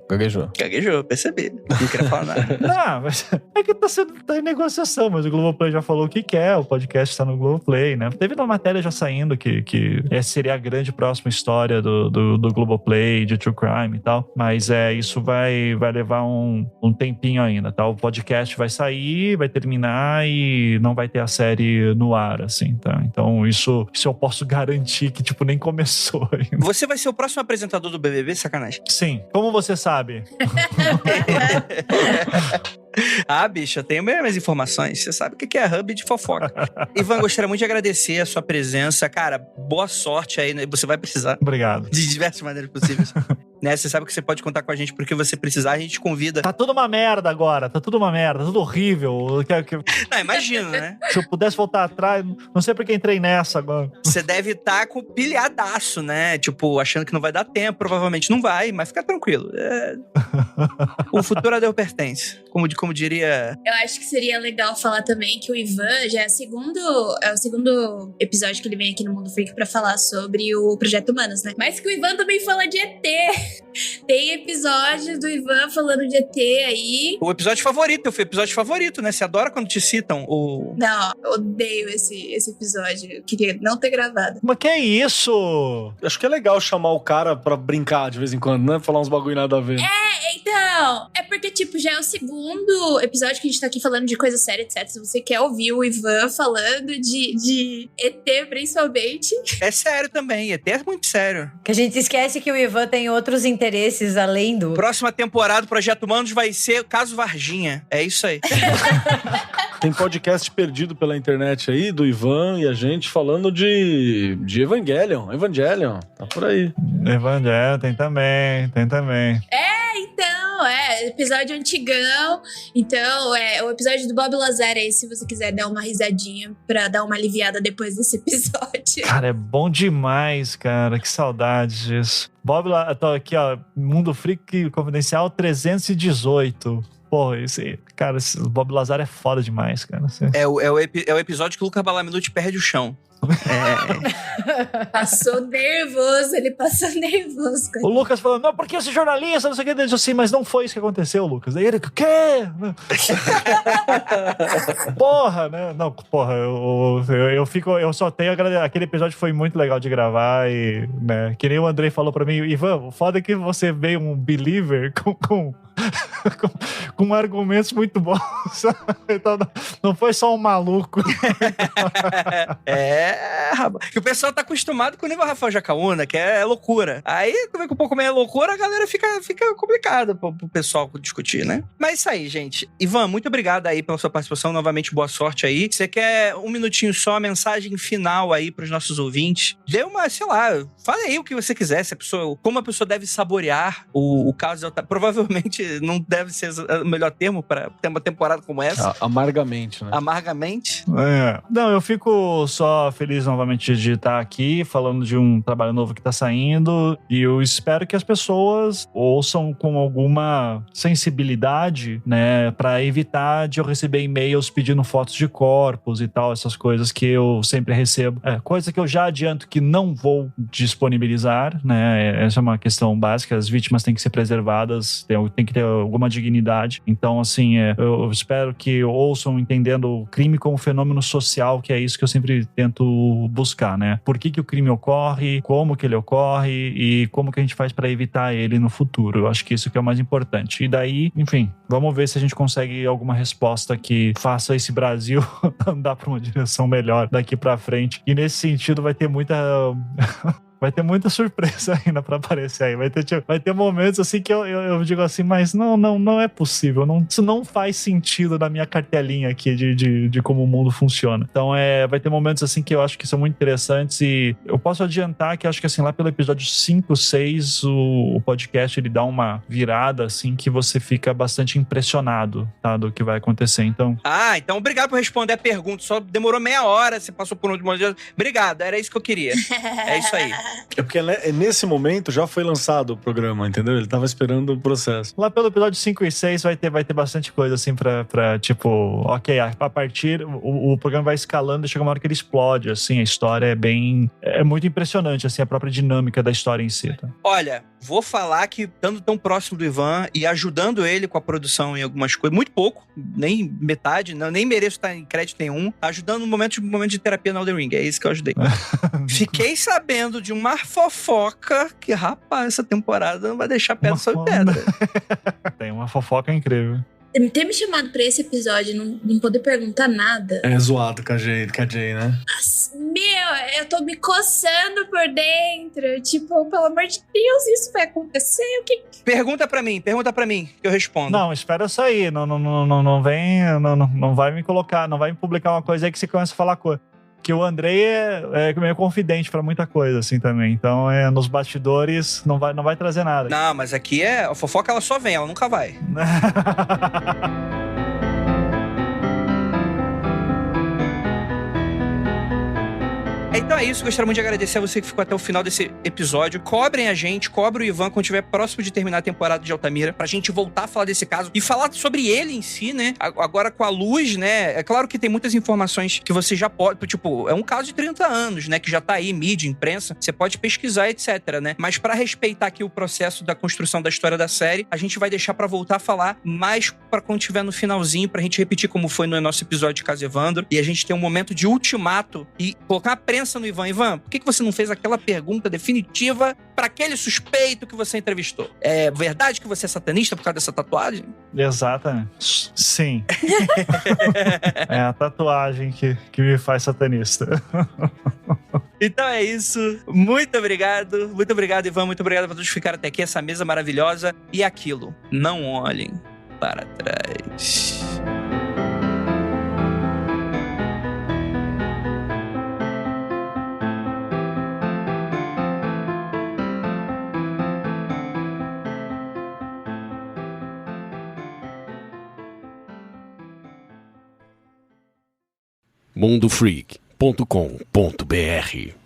Percebi. Não queria falar nada. Não, mas é que tá em negociação, mas o Globoplay já falou o que quer, o podcast tá no Globoplay, né? Teve uma matéria já saindo que essa seria a grande próxima história do Globoplay, de True Crime e tal, mas isso vai levar um tempinho ainda, tá? O podcast vai sair, vai terminar e não vai ter a série no ar, assim, tá? Então isso eu posso garantir que, tipo, nem começou ainda. Você vai ser o próximo apresentador do BBB? Sacanagem. Sim. Como você sabe? Ah, bicho, eu tenho minhas informações. Você sabe o que é hub de fofoca. Ivan, gostaria muito de agradecer a sua presença. Cara, boa sorte aí. Você vai precisar. Obrigado. De diversas maneiras possíveis. Né? Você sabe que você pode contar com a gente porque você precisar, a gente te convida. Tá tudo uma merda agora. Tá tudo uma merda. Tá tudo horrível. Não, imagino, né? Se eu pudesse voltar atrás, não sei porque entrei nessa agora. Você deve estar com pilhadaço, né? Tipo, achando que não vai dar tempo. Provavelmente não vai, mas fica tranquilo. O futuro a Deus pertence. Como diria... Eu acho que seria legal falar também que o Ivan já é o segundo episódio que ele vem aqui no Mundo Freak pra falar sobre o Projeto Humanos, né? Mas que o Ivan também fala de ET. Tem episódios do Ivan falando de ET aí. O episódio favorito, foi o episódio favorito, né? Você adora quando te citam o... Não, eu odeio esse episódio. Eu queria não ter gravado. Mas que é isso? Acho que é legal chamar o cara pra brincar de vez em quando, né? Falar uns bagulho nada a ver. Então, é porque, tipo, já é o segundo episódio que a gente tá aqui falando de coisa séria, etc. Se você quer ouvir o Ivan falando de ET, principalmente. É sério também, ET é muito sério. Que a gente esquece que o Ivan tem outros interesses além do... Próxima temporada do Projeto Humanos vai ser o Caso Varginha. É isso aí. Tem podcast perdido pela internet aí, do Ivan e a gente falando de Evangelion. Evangelion, tá por aí. Evangelion, tem também. Então, episódio antigão. Então, o episódio do Bob Lazar aí, se você quiser dar uma risadinha pra dar uma aliviada depois desse episódio. Cara, é bom demais, cara. Que saudade disso. Bob Lazar, tô aqui, ó, Mundo Freak Confidencial 318. Porra, esse Bob Lazar é foda demais, cara. É o episódio que o Luca Balaminuti perde o chão. Passou nervoso, ele passou nervoso. O Lucas falando, não, porque esse jornalista, não sei o que, ele disse assim, mas não foi isso que aconteceu, Lucas. Aí ele, o quê? Porra, né? Não, porra, eu só tenho a agradecer. Aquele episódio foi muito legal de gravar e, né, que nem o Andrei falou pra mim, Ivan, o foda é que você veio um believer com argumentos muito bons. Então, não foi só um maluco. Rapaz. Que o pessoal tá acostumado com o nível Rafael Jacaúna, que é loucura. Aí, como é que um pouco meio loucura, a galera fica complicada pro pessoal discutir, né? Mas isso aí, gente. Ivan, muito obrigado aí pela sua participação. Novamente, boa sorte aí. Você quer um minutinho só, a mensagem final aí pros nossos ouvintes? Dê uma, sei lá, fale aí o que você quiser. Como a pessoa deve saborear o caso. Provavelmente não deve ser o melhor termo pra ter uma temporada como essa. Amargamente, né? Amargamente. Não, eu fico só feliz novamente de estar aqui falando de um trabalho novo que tá saindo e eu espero que as pessoas ouçam com alguma sensibilidade, né, pra evitar de eu receber e-mails pedindo fotos de corpos e tal, essas coisas que eu sempre recebo. Coisa que eu já adianto que não vou disponibilizar, né, essa é uma questão básica, as vítimas têm que ser preservadas, tem que ter alguma dignidade, então assim, eu espero que ouçam entendendo o crime como fenômeno social, que é isso que eu sempre tento buscar, né? Por que o crime ocorre, como que ele ocorre e como que a gente faz para evitar ele no futuro. Eu acho que isso que é o mais importante. E daí, enfim, vamos ver se a gente consegue alguma resposta que faça esse Brasil andar para uma direção melhor daqui para frente. E nesse sentido vai ter muita Vai ter muita surpresa ainda pra aparecer aí. Vai ter momentos assim que eu digo assim, mas não é possível. Isso não faz sentido na minha cartelinha aqui de como o mundo funciona. Então vai ter momentos assim que eu acho que são muito interessantes e eu posso adiantar que acho que assim, lá pelo episódio 5, 6, o podcast ele dá uma virada assim que você fica bastante impressionado, tá, do que vai acontecer. Então Obrigado por responder a pergunta. Só demorou meia hora, você passou por um monte de... Obrigado, era isso que eu queria. É isso aí. É porque nesse momento já foi lançado o programa, entendeu? Ele tava esperando o processo. Lá pelo episódio 5 e 6 vai ter bastante coisa assim pra tipo, ok, a partir o programa vai escalando e chega uma hora que ele explode, assim, a história é muito impressionante, assim, a própria dinâmica da história em si, tá? Olha, vou falar que estando tão próximo do Ivan e ajudando ele com a produção em algumas coisas, muito pouco, nem metade, nem mereço estar em crédito nenhum, ajudando no momento de terapia no Elden Ring, é isso que eu ajudei. Fiquei sabendo de uma fofoca que, rapaz, essa temporada não vai deixar pedra sobre pedra. Tem uma fofoca incrível. Ter me chamado pra esse episódio e não poder perguntar nada. É zoado com a Jay, né? Eu tô me coçando por dentro. Tipo, pelo amor de Deus, isso vai acontecer? O que... Pergunta pra mim, que eu respondo. Não, espera eu sair. Não vem. Não vai me colocar, não vai me publicar uma coisa aí que você começa a falar coisa. Que o Andrei é meio confidente pra muita coisa, assim, também. Então, nos bastidores, não vai trazer nada. Não, mas aqui a fofoca, ela só vem, ela nunca vai. Então é isso, gostaria muito de agradecer a você que ficou até o final desse episódio. Cobrem a gente, cobre o Ivan quando estiver próximo de terminar a temporada de Altamira, pra gente voltar a falar desse caso e falar sobre ele em si, né? Agora com a luz, né? É claro que tem muitas informações que você já pode, tipo, é um caso de 30 anos, né? Que já tá aí, mídia, imprensa, você pode pesquisar, etc, né? Mas pra respeitar aqui o processo da construção da história da série, a gente vai deixar pra voltar a falar mais pra quando tiver no finalzinho, pra gente repetir como foi no nosso episódio de Caso Evandro, e a gente ter um momento de ultimato e colocar uma prensa no Ivan. Ivan, por que você não fez aquela pergunta definitiva para aquele suspeito que você entrevistou? É verdade que você é satanista por causa dessa tatuagem? Exatamente. Sim. É a tatuagem que me faz satanista. Então é isso. Muito obrigado, Ivan. Muito obrigado por todos ficarem até aqui. Essa mesa maravilhosa. E aquilo, não olhem para trás. mundofreak.com.br